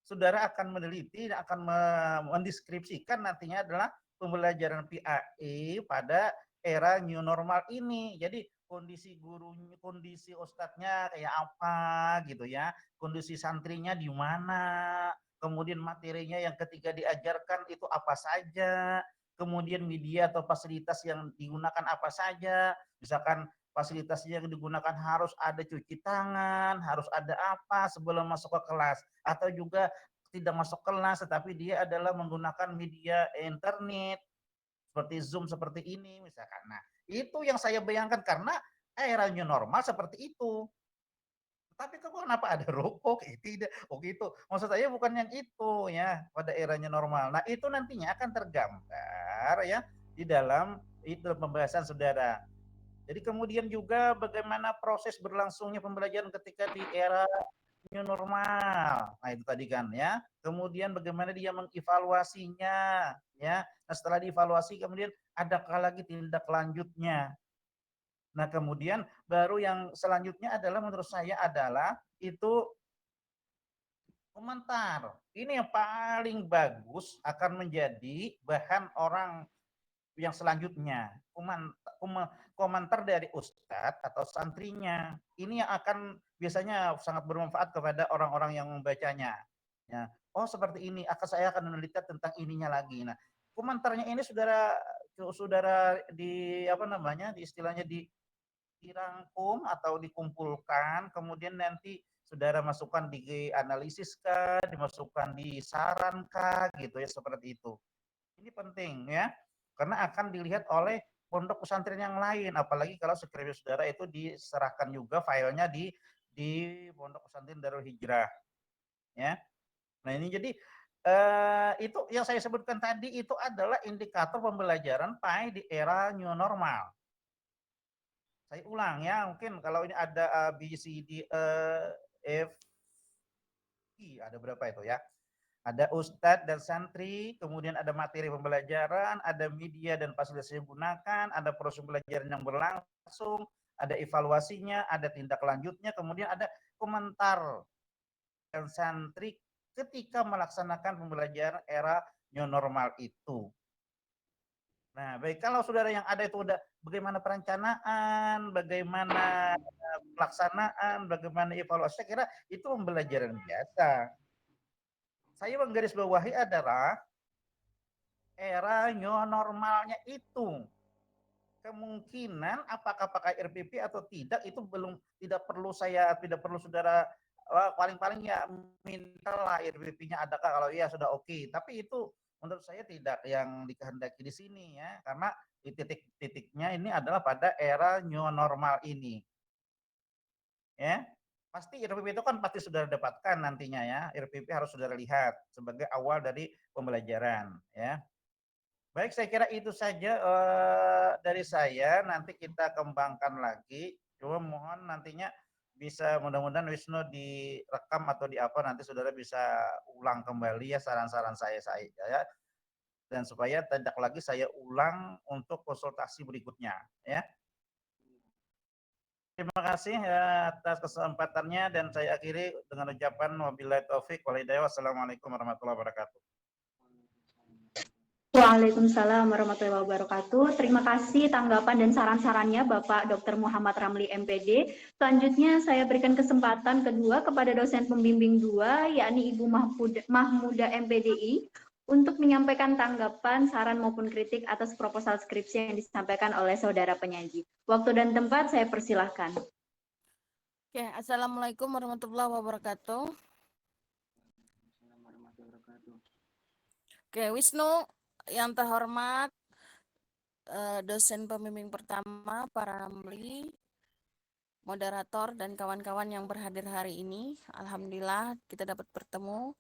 saudara akan meneliti dan akan mendeskripsikan nantinya adalah pembelajaran PAI pada era new normal ini. Jadi kondisi gurunya, kondisi ustadznya kayak apa gitu ya, kondisi santrinya di mana, kemudian materinya yang ketika diajarkan itu apa saja, kemudian media atau fasilitas yang digunakan apa saja, misalkan fasilitasnya yang digunakan harus ada cuci tangan, harus ada apa sebelum masuk ke kelas, atau juga tidak masuk kelas tetapi dia adalah menggunakan media internet seperti Zoom seperti ini misalkan. Nah, itu yang saya bayangkan karena era new normal seperti itu. Tapi kok kenapa ada rokok? Tidak. Oh gitu. Maksud saya bukan yang itu ya pada eranya normal. Nah, itu nantinya akan tergambar ya di dalam itu pembahasan saudara. Jadi kemudian juga bagaimana proses berlangsungnya pembelajaran ketika di era new normal. Nah, itu tadi kan ya. Kemudian bagaimana dia mengevaluasinya ya. Nah, setelah dievaluasi kemudian adakah lagi tindak lanjutnya. Nah, kemudian baru yang selanjutnya adalah menurut saya adalah itu komentar. Ini yang paling bagus akan menjadi bahan orang yang selanjutnya. Komentar dari ustadz atau santrinya. Ini yang akan biasanya sangat bermanfaat kepada orang-orang yang membacanya. Ya. Oh, seperti ini, saya akan meneliti tentang ininya lagi. Nah, komentarnya ini saudara di apa namanya, di istilahnya dirangkum atau dikumpulkan, kemudian nanti saudara masukkan di analisis kah, dimasukkan di saran kah, gitu ya, seperti itu. Ini penting ya, karena akan dilihat oleh pondok pesantren yang lain, apalagi kalau skripsi saudara itu diserahkan juga filenya di pondok pesantren Darul Hijrah, ya. Nah ini jadi itu yang saya sebutkan tadi itu adalah indikator pembelajaran PAI di era new normal. Saya ulang ya, mungkin kalau ini ada A, B, C, D, E, F, I, ada berapa itu ya? Ada ustadz dan santri, kemudian ada materi pembelajaran, ada media dan fasilitas yang digunakan, ada proses pembelajaran yang berlangsung, ada evaluasinya, ada tindak lanjutnya, kemudian ada komentar dan santri ketika melaksanakan pembelajaran era new normal itu. Nah, baik, kalau saudara yang ada itu udah bagaimana perencanaan, bagaimana pelaksanaan, bagaimana evaluasi, saya kira itu pembelajaran biasa. Saya menggarisbawahi adalah era new normalnya itu. Kemungkinan apakah pakai RPP atau tidak itu tidak perlu saudara paling-paling ya mintalah RPP-nya adakah, kalau iya sudah oke. Tapi itu menurut saya tidak yang dikehendaki di sini ya, karena di titik-titiknya ini adalah pada era new normal ini. Ya. Pasti RPP itu kan pasti saudara dapatkan nantinya ya. RPP harus saudara lihat sebagai awal dari pembelajaran ya. Baik, saya kira itu saja dari saya. Nanti kita kembangkan lagi. Cuma mohon nantinya bisa mudah-mudahan Wisnu direkam atau di apa nanti saudara bisa ulang kembali ya saran-saran saya ya. Dan supaya tidak lagi saya ulang untuk konsultasi berikutnya ya. Terima kasih ya atas kesempatannya dan saya akhiri dengan ucapan wabillahi taufik wal hidayah. Wassalamualaikum warahmatullahi wabarakatuh. Waalaikumsalam warahmatullahi wabarakatuh. Terima kasih tanggapan dan saran-sarannya Bapak Dr. Muhammad Ramli MPD. Selanjutnya saya berikan kesempatan kedua kepada dosen pembimbing 2 yakni Ibu Mahmuda MPDI untuk menyampaikan tanggapan, saran maupun kritik atas proposal skripsi yang disampaikan oleh saudara penyaji. Waktu dan tempat saya persilahkan. Oke, assalamualaikum warahmatullahi wabarakatuh. Oke, Wisnu yang terhormat, dosen pembimbing pertama, para Ramli, moderator dan kawan-kawan yang berhadir hari ini. Alhamdulillah kita dapat bertemu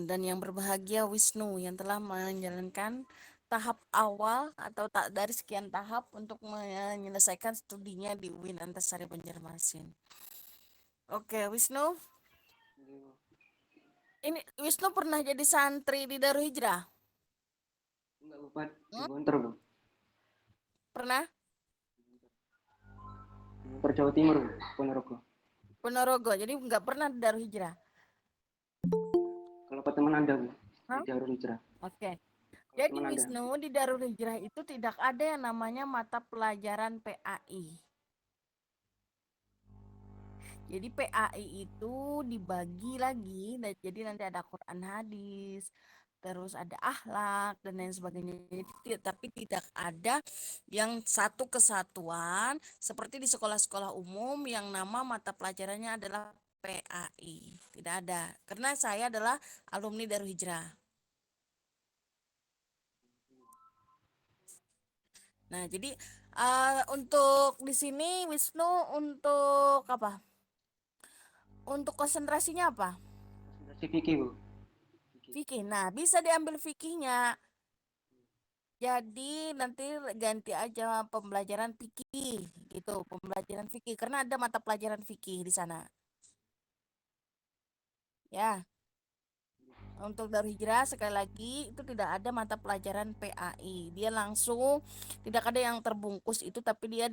dan yang berbahagia Wisnu yang telah menjalankan tahap awal atau tak dari sekian tahap untuk menyelesaikan studinya di UIN Antasari Banjarmasin. Oke, Wisnu. Ini Wisnu pernah jadi santri di Darul Hijrah? Enggak, Bapak, di Gontor, Bu. Pernah? Gontor Jawa Timur, Bu. Ponorogo. Ponorogo, jadi nggak pernah di Darul Hijrah? Kalau teman Anda, Bu, Hah? di Darul Hijrah. Oke. Kalau Jadi teman Anda. Wisnu di Darul Hijrah itu tidak ada yang namanya mata pelajaran PAI. Jadi PAI itu dibagi lagi, jadi nanti ada Quran hadis, terus ada akhlak dan lain sebagainya. Jadi, tapi tidak ada yang satu kesatuan seperti di sekolah-sekolah umum yang nama mata pelajarannya adalah PAI. Tidak ada, karena saya adalah alumni Darul Hijrah. Nah, jadi untuk di sini Wisnu untuk apa? Untuk konsentrasinya apa? Konsentrasi fikih, Bu. Fikih. Nah, bisa diambil fikihnya. Jadi nanti ganti aja pembelajaran fikih gitu, pembelajaran fikih karena ada mata pelajaran fikih di sana. ya. Untuk Darul Hijrah sekali lagi itu tidak ada mata pelajaran PAI. Dia langsung tidak ada yang terbungkus itu, tapi dia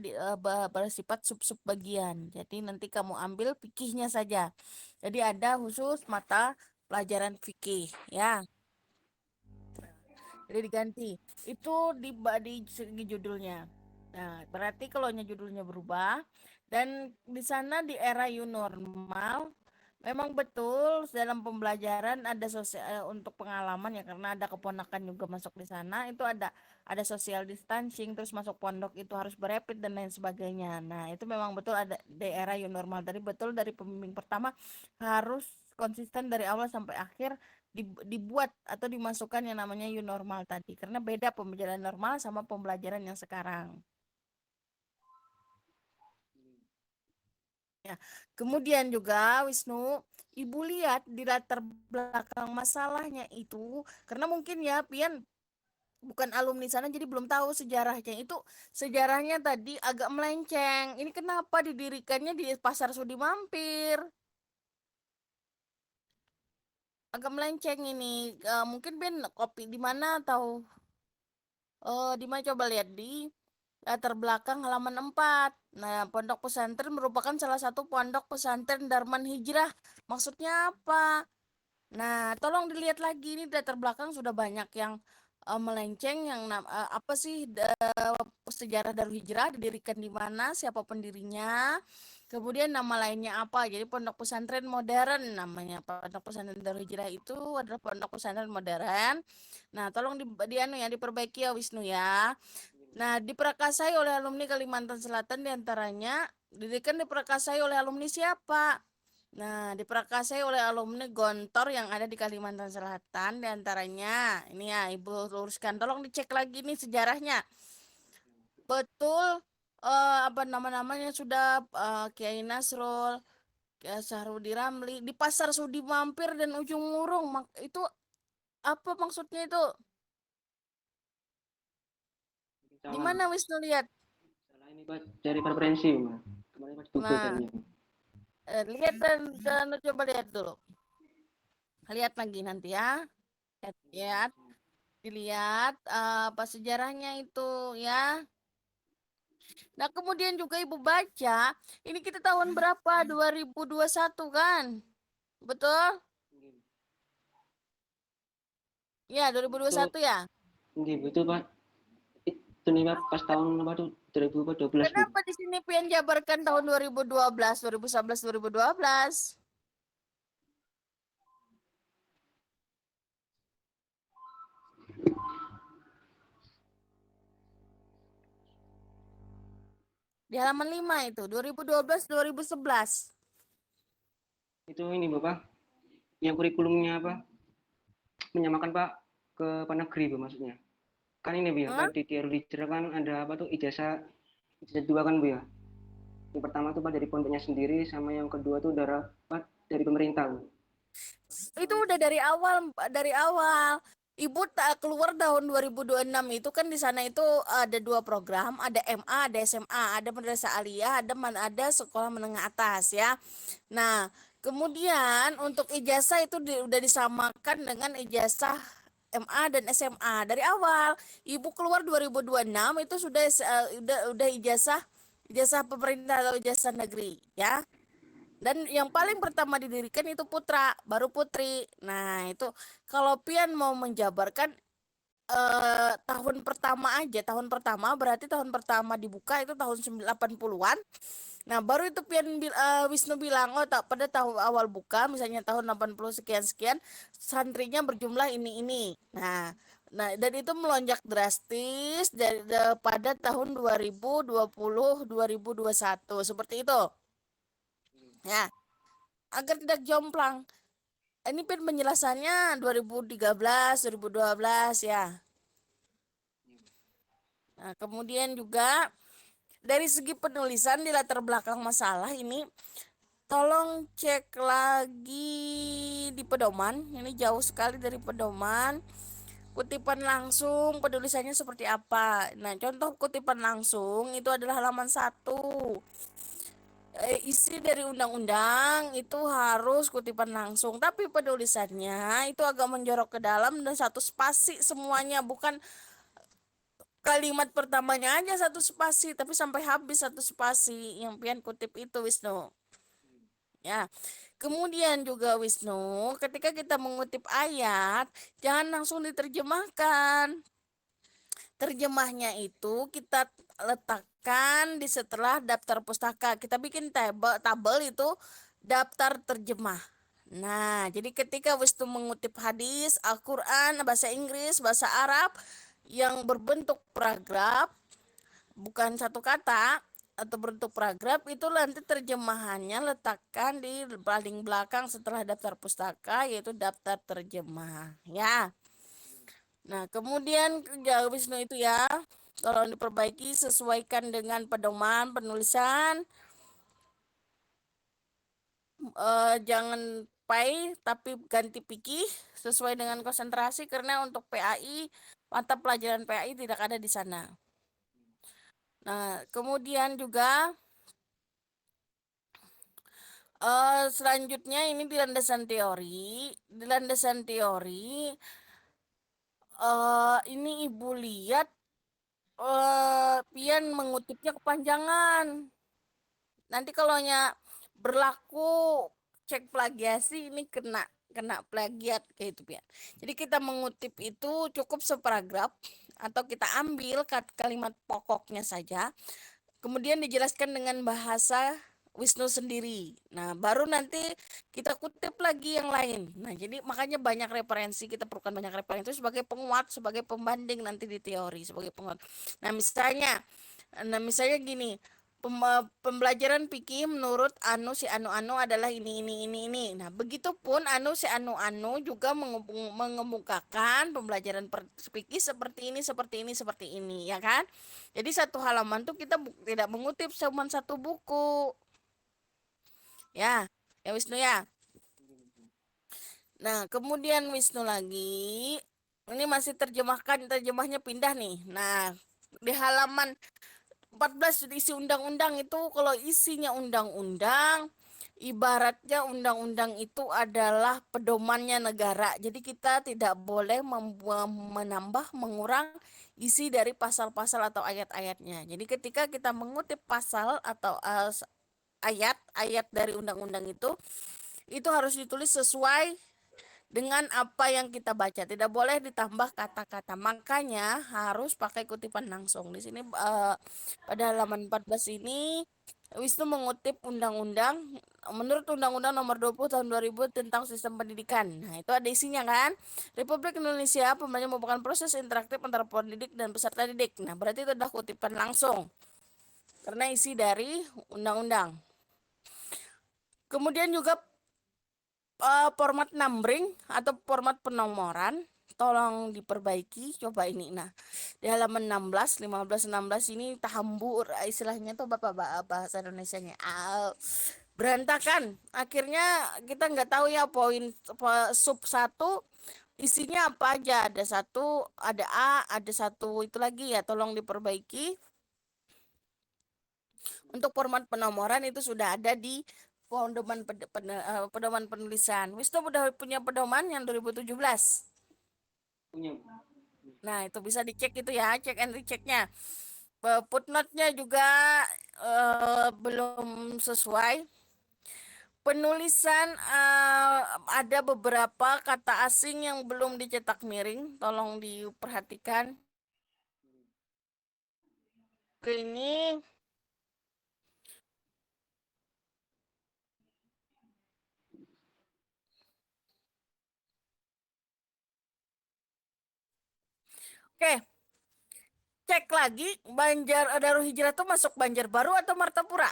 bersifat sub-sub bagian. Jadi nanti kamu ambil fikihnya saja. Jadi ada khusus mata pelajaran fikih ya. Jadi diganti. Itu di segi judulnya. Nah, berarti kalau judulnya berubah dan di sana di era new normal memang betul dalam pembelajaran ada sosial untuk pengalaman ya, karena ada keponakan juga masuk di sana, itu ada social distancing, terus masuk pondok itu harus berepit dan lain sebagainya. Nah, itu memang betul ada di era new normal. Dari betul dari pembimbing pertama harus konsisten dari awal sampai akhir dibuat atau dimasukkan yang namanya new normal tadi, karena beda pembelajaran normal sama pembelajaran yang sekarang. Ya, kemudian juga Wisnu, Ibu lihat di latar belakang masalahnya itu, karena mungkin ya Pian bukan alumni sana jadi belum tahu sejarahnya. Itu sejarahnya tadi agak melenceng. Ini kenapa didirikannya di Pasar Sudi Mampir? Agak melenceng ini. Mungkin Ben kopi di mana atau di mana, coba lihat di latar belakang halaman 4. Nah, pondok pesantren merupakan salah satu pondok pesantren Darman Hijrah. Maksudnya apa? Nah, tolong dilihat lagi ini latar belakang sudah banyak yang melenceng, yang apa sih sejarah Darul Hijrah, didirikan di mana, siapa pendirinya, kemudian nama lainnya apa. Jadi pondok pesantren modern namanya. Pondok pesantren Darul Hijrah itu adalah pondok pesantren modern. Nah, tolong diperbaiki ya Wisnu ya. Nah, diperakasai oleh alumni Kalimantan Selatan diantaranya, didirikan diperakasai oleh alumni siapa? Nah, diperakasai oleh alumni Gontor yang ada di Kalimantan Selatan diantaranya. Ini ya, Ibu luruskan. Tolong dicek lagi nih sejarahnya. Betul, apa nama-namanya sudah Kiai Nasrul, Kiai Sahrudi Ramli, di Pasar Sudi Mampir dan Ujung Murung. Itu apa maksudnya itu? Di Salah, mana Wisnu lihat? salah ini Pak, dari preferensi Pak. Kemarin Pak Google Nah, tadinya. lihat dan coba lihat dulu. Lihat lagi nanti ya. Lihat, dilihat apa sejarahnya itu ya. Nah, kemudian juga Ibu baca, ini kita tahun berapa? 2021 kan? Betul? Ya, 2021 ya. Nggih, betul Pak. Itu nih Pak, pas tahun apa tuh 2012 Bu. Kenapa di sini Pian jabarkan tahun 2012, 2011, 2012? Di halaman 5 itu, 2012, 2011. Itu ini Bapak, yang kurikulumnya apa? Menyamakan Pak ke Pak Negeri Bu maksudnya. Kan ini Bu ya, Pak, di Darul Hijrah kan ada apa tuh ijazah dua kan Bu ya. Yang pertama tuh Pak dari pondoknya sendiri, sama yang kedua tuh dari pemerintah Bu. Itu udah dari awal, dari awal. Ibu tak keluar tahun 2026 itu kan di sana itu ada 2 program, ada MA, ada SMA, ada madrasah aliyah, ada sekolah menengah atas ya. Nah, kemudian untuk ijazah itu udah disamakan dengan ijazah MA dan SMA dari awal. Ibu keluar 2026 itu sudah udah ijazah pemerintah atau ijazah negeri ya. Dan yang paling pertama didirikan itu putra, baru putri. Nah, itu kalau Pian mau menjabarkan tahun pertama aja, tahun pertama berarti tahun pertama dibuka itu tahun 80-an. Nah, baru itu Wisnu bilang, oh tak pada tahun awal buka, misalnya tahun 80 sekian-sekian, santrinya berjumlah ini. Nah, dan itu melonjak drastis pada tahun 2020, 2021, seperti itu. Ya, agar tidak jomplang. Ini penjelasannya 2013, 2012 ya. Nah, kemudian juga dari segi penulisan di latar belakang masalah ini, tolong cek lagi di pedoman. Ini jauh sekali dari pedoman. Kutipan langsung penulisannya seperti apa. Nah, contoh kutipan langsung itu adalah halaman 1. isi dari undang-undang itu harus kutipan langsung, tapi penulisannya itu agak menjorok ke dalam dan satu spasi semuanya, bukan kalimat pertamanya aja satu spasi, tapi sampai habis satu spasi yang pian kutip itu, Wisnu. Ya, kemudian juga Wisnu, ketika kita mengutip ayat, jangan langsung diterjemahkan. Terjemahnya itu kita letakkan di setelah daftar pustaka. Kita bikin tabel itu daftar terjemah. Nah, jadi ketika Wisnu mengutip hadis, Al-Quran, bahasa Inggris, bahasa Arab yang berbentuk paragraf, bukan satu kata atau bentuk paragraf, itu nanti terjemahannya letakkan di paling belakang setelah daftar pustaka, yaitu daftar terjemah. Ya. Nah, kemudian ya Wisnu itu ya, tolong diperbaiki, sesuaikan dengan pedoman penulisan. Jangan pai tapi ganti pikih sesuai dengan konsentrasi, karena untuk PAI, mata pelajaran PAI tidak ada di sana. Nah, kemudian juga selanjutnya ini di landasan teori. Di landasan teori ini Ibu lihat pian mengutipnya kepanjangan. Nanti kalau berlaku cek plagiasi, ini kena plagiat kayak itu pian. Jadi kita mengutip itu cukup separagraf atau kita ambil kalimat pokoknya saja, kemudian dijelaskan dengan bahasa Wisnu sendiri. Nah, baru nanti kita kutip lagi yang lain. Nah, jadi makanya banyak referensi, kita perlukan banyak referensi sebagai penguat, sebagai pembanding nanti di teori, sebagai penguat. Nah, misalnya gini, pembelajaran fikih menurut si anu adalah ini. Nah, begitupun si anu juga mengemukakan pembelajaran fikih seperti ini, ya kan? Jadi satu halaman tuh kita tidak mengutip cuma satu buku. Ya, ya Wisnu ya. Nah, kemudian Wisnu lagi, ini masih terjemahnya pindah nih. Nah, di halaman 14 isi undang-undang itu, kalau isinya undang-undang, ibaratnya undang-undang itu adalah pedomannya negara. Jadi kita tidak boleh menambah, mengurang isi dari pasal-pasal atau ayat-ayatnya. Jadi ketika kita mengutip pasal atau ayat-ayat dari undang-undang itu harus ditulis sesuai dengan apa yang kita baca, tidak boleh ditambah kata-kata. Makanya harus pakai kutipan langsung. Di sini pada halaman 14 ini Wisnu mengutip undang-undang, menurut Undang-Undang Nomor 20 Tahun 2000 tentang Sistem Pendidikan. Nah, itu ada isinya kan? Republik Indonesia pembelajaran merupakan proses interaktif antara pendidik dan peserta didik. Nah, berarti itu adalah kutipan langsung, karena isi dari undang-undang. Kemudian juga format numbering atau format penomoran tolong diperbaiki, coba ini. Nah, di halaman 16, 15, 16 ini tahambur istilahnya tuh Bapak bahasa Indonesianya. Berantakan. Akhirnya kita nggak tahu ya poin sub 1 isinya apa aja. Ada satu, ada A, ada satu itu lagi ya, tolong diperbaiki. Untuk format penomoran itu sudah ada di pedoman penulisan. Wisnu udah punya pedoman yang 2017? Punya. Nah, itu bisa dicek itu ya, cek and rechecknya. Footnote-nya juga belum sesuai. Penulisan ada beberapa kata asing yang belum dicetak miring, tolong diperhatikan. Ini oke, cek lagi, Darul Hijrah itu masuk Banjarbaru atau Martapura?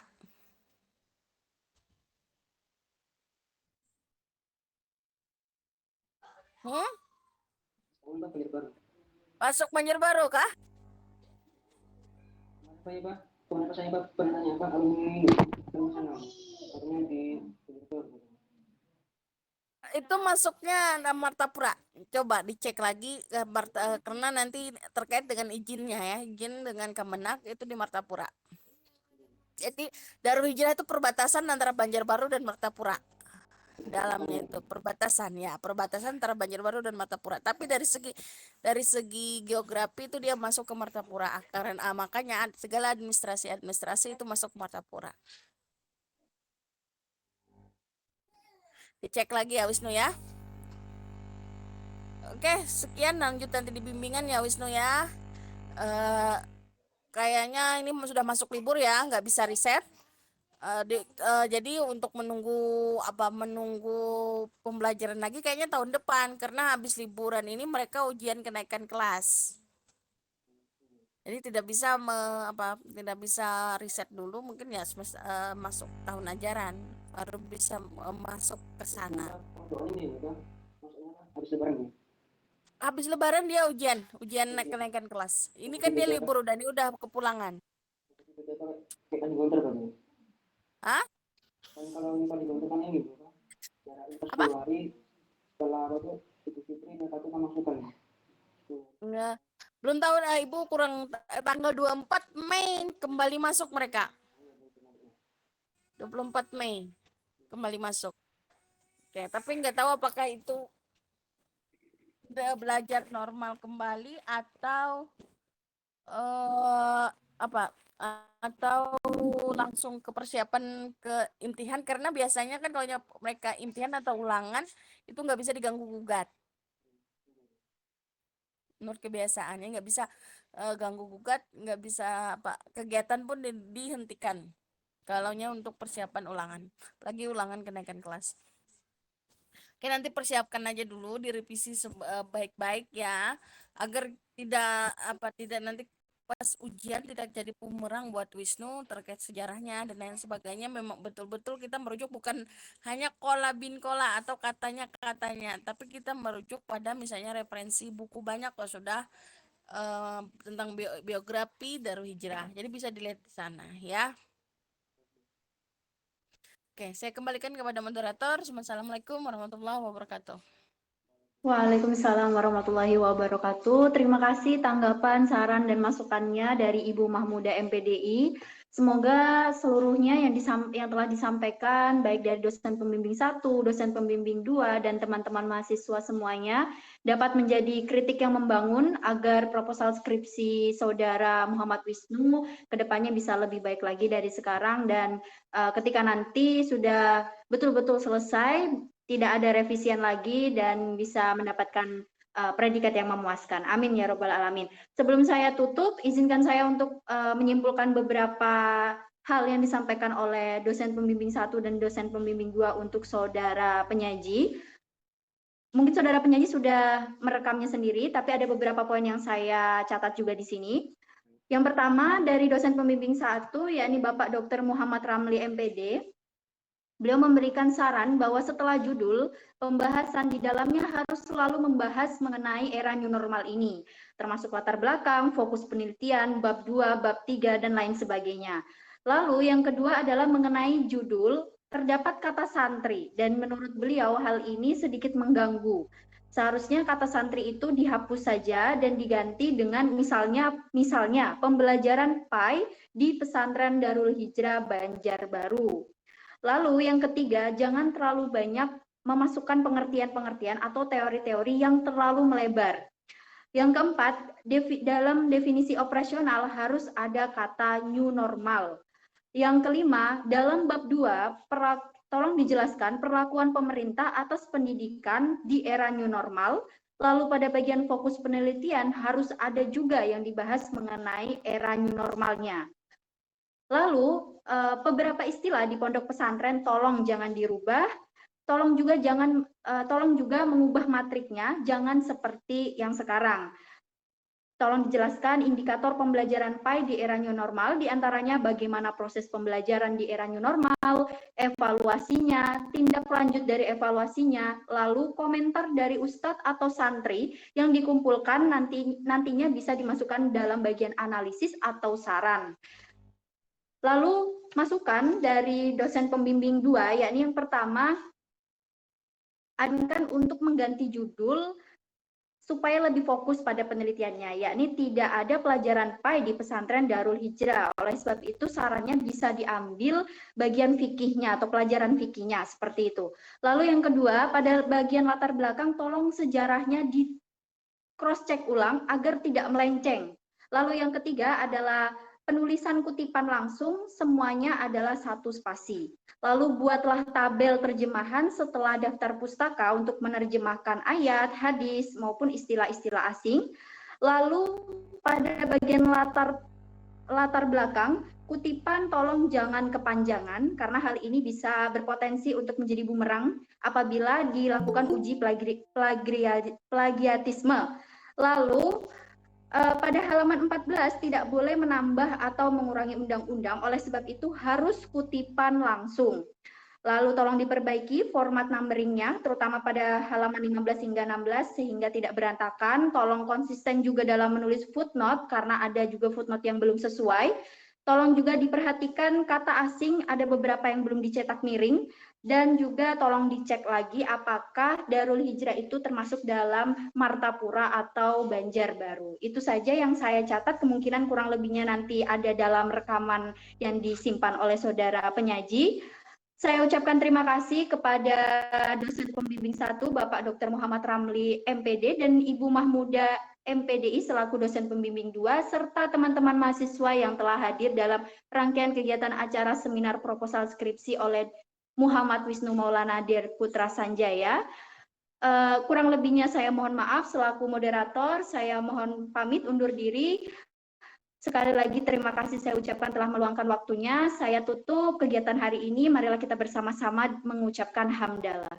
Masuk Banjarbaru kah? Kenapa saya bertanya Pak, alumni sana? Katanya di Itu masuknya Martapura. Coba dicek lagi karena nanti terkait dengan izinnya ya, izin dengan Kemenak itu di Martapura. Jadi Darul Hijrah itu perbatasan antara Banjarbaru dan Martapura. Dalamnya itu perbatasan antara Banjarbaru dan Martapura. Tapi dari segi geografi itu dia masuk ke Martapura. Karena makanya segala administrasi itu masuk ke Martapura. Dicek lagi ya Wisnu ya. Oke, sekian lanjut nanti di bimbingan ya Wisnu ya. Kayaknya ini sudah masuk libur ya, nggak bisa riset. Jadi untuk menunggu pembelajaran lagi kayaknya tahun depan, karena habis liburan ini mereka ujian kenaikan kelas. Jadi tidak bisa riset dulu, mungkin ya masuk tahun ajaran baru bisa masuk ke sana. Habis lebaran dia ujian kenaikan kelas. Ini kan dia libur dan dia udah kepulangan. Hah? Kalau di kan ini Apa? Setelah Idul Fitri dan satu masukan. Enggak. Belum tahu Ibu, kurang tanggal 24 Mei kembali masuk mereka. 24 Mei kembali masuk. Oke, tapi nggak tahu apakah itu udah belajar normal kembali atau atau langsung ke persiapan ke imtihan, karena biasanya kan kalau mereka imtihan atau ulangan itu nggak bisa diganggu gugat. Menurut kebiasaannya nggak bisa ganggu gugat, nggak bisa kegiatan pun dihentikan kalaunya untuk persiapan ulangan, lagi ulangan kenaikan kelas. Oke, nanti persiapkan aja dulu, direvisi baik-baik ya, agar tidak nanti pas ujian tidak jadi bumerang buat Wisnu terkait sejarahnya dan lain sebagainya. Memang betul-betul kita merujuk bukan hanya kola bin kola atau katanya, tapi kita merujuk pada misalnya referensi buku banyak kok sudah tentang biografi Darul Hijrah. Jadi bisa dilihat di sana ya. Oke, saya kembalikan kepada moderator. Assalamualaikum warahmatullahi wabarakatuh. Waalaikumsalam warahmatullahi wabarakatuh. Terima kasih tanggapan, saran, dan masukannya dari Ibu Mahmuda MPDI. Semoga seluruhnya yang telah disampaikan, baik dari dosen pembimbing 1, dosen pembimbing 2, dan teman-teman mahasiswa semuanya, dapat menjadi kritik yang membangun agar proposal skripsi Saudara Muhammad Wisnu kedepannya bisa lebih baik lagi dari sekarang, dan ketika nanti sudah betul-betul selesai, tidak ada revisian lagi dan bisa mendapatkan predikat yang memuaskan. Amin ya robbal alamin. Sebelum saya tutup, izinkan saya untuk menyimpulkan beberapa hal yang disampaikan oleh dosen pembimbing 1 dan dosen pembimbing 2 untuk saudara penyaji. Mungkin saudara penyaji sudah merekamnya sendiri, tapi ada beberapa poin yang saya catat juga di sini. Yang pertama dari dosen pembimbing 1, yakni Bapak Dr. Muhammad Ramli MPD. Beliau memberikan saran bahwa setelah judul, pembahasan di dalamnya harus selalu membahas mengenai era new normal ini, termasuk latar belakang, fokus penelitian, bab 2, bab 3, dan lain sebagainya. Lalu yang kedua adalah mengenai judul, terdapat kata santri, dan menurut beliau hal ini sedikit mengganggu. Seharusnya kata santri itu dihapus saja dan diganti dengan misalnya pembelajaran PAI di pesantren Darul Hijrah Banjarbaru. Lalu yang ketiga, jangan terlalu banyak memasukkan pengertian-pengertian atau teori-teori yang terlalu melebar. Yang keempat, dalam definisi operasional harus ada kata new normal. Yang kelima, dalam bab 2, tolong dijelaskan perlakuan pemerintah atas pendidikan di era new normal. Lalu pada bagian fokus penelitian harus ada juga yang dibahas mengenai era new normalnya. Lalu beberapa istilah di pondok pesantren tolong jangan dirubah, tolong juga mengubah matriknya, jangan seperti yang sekarang. Tolong dijelaskan indikator pembelajaran PAI di era new normal, diantaranya bagaimana proses pembelajaran di era new normal, evaluasinya, tindak lanjut dari evaluasinya, lalu komentar dari ustadz atau santri yang dikumpulkan nantinya bisa dimasukkan dalam bagian analisis atau saran. Lalu masukan dari dosen pembimbing 2, yakni yang pertama, akan untuk mengganti judul supaya lebih fokus pada penelitiannya, yakni tidak ada pelajaran PAI di pesantren Darul Hijrah. Oleh sebab itu sarannya bisa diambil bagian fikihnya atau pelajaran fikihnya seperti itu. Lalu yang kedua, pada bagian latar belakang tolong sejarahnya di cross check ulang agar tidak melenceng. Lalu yang ketiga adalah penulisan kutipan langsung, semuanya adalah satu spasi. Lalu buatlah tabel terjemahan setelah daftar pustaka untuk menerjemahkan ayat, hadis, maupun istilah-istilah asing. Lalu pada bagian latar belakang, kutipan tolong jangan kepanjangan, karena hal ini bisa berpotensi untuk menjadi bumerang apabila dilakukan uji plagiatisme. Lalu pada halaman 14 tidak boleh menambah atau mengurangi undang-undang, oleh sebab itu harus kutipan langsung. Lalu tolong diperbaiki format numberingnya, terutama pada halaman 15 hingga 16 sehingga tidak berantakan. Tolong konsisten juga dalam menulis footnote karena ada juga footnote yang belum sesuai. Tolong juga diperhatikan kata asing, ada beberapa yang belum dicetak miring. Dan juga tolong dicek lagi apakah Darul Hijrah itu termasuk dalam Martapura atau Banjarbaru. Itu saja yang saya catat, kemungkinan kurang lebihnya nanti ada dalam rekaman yang disimpan oleh saudara penyaji. Saya ucapkan terima kasih kepada dosen pembimbing 1, Bapak Dr. Muhammad Ramli, MPD, dan Ibu Mahmuda, MPDI, selaku dosen pembimbing 2, serta teman-teman mahasiswa yang telah hadir dalam rangkaian kegiatan acara seminar proposal skripsi oleh Muhammad Wisnu Maulana Dir Putra Sanjaya. Kurang lebihnya saya mohon maaf selaku moderator, saya mohon pamit undur diri. Sekali lagi terima kasih saya ucapkan telah meluangkan waktunya. Saya tutup kegiatan hari ini, marilah kita bersama-sama mengucapkan hamdalah.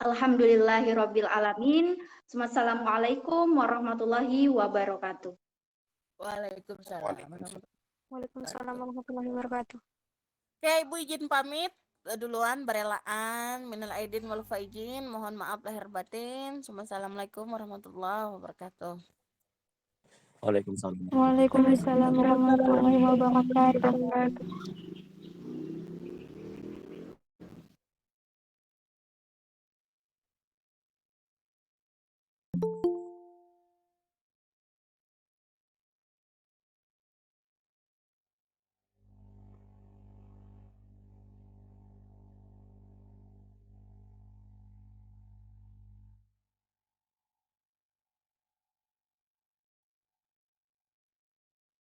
Alhamdulillahirabbil alamin. Wassalamualaikum warahmatullahi wabarakatuh. Waalaikumsalam. Waalaikumsalam warahmatullahi wabarakatuh. Oke, Ibu izin pamit duluan, berelaan, minal aidin wal faizin, mohon maaf lahir batin. Assalamualaikum warahmatullahi wabarakatuh. Waalaikumsalam. Waalaikumsalam warahmatullahi wabarakatuh.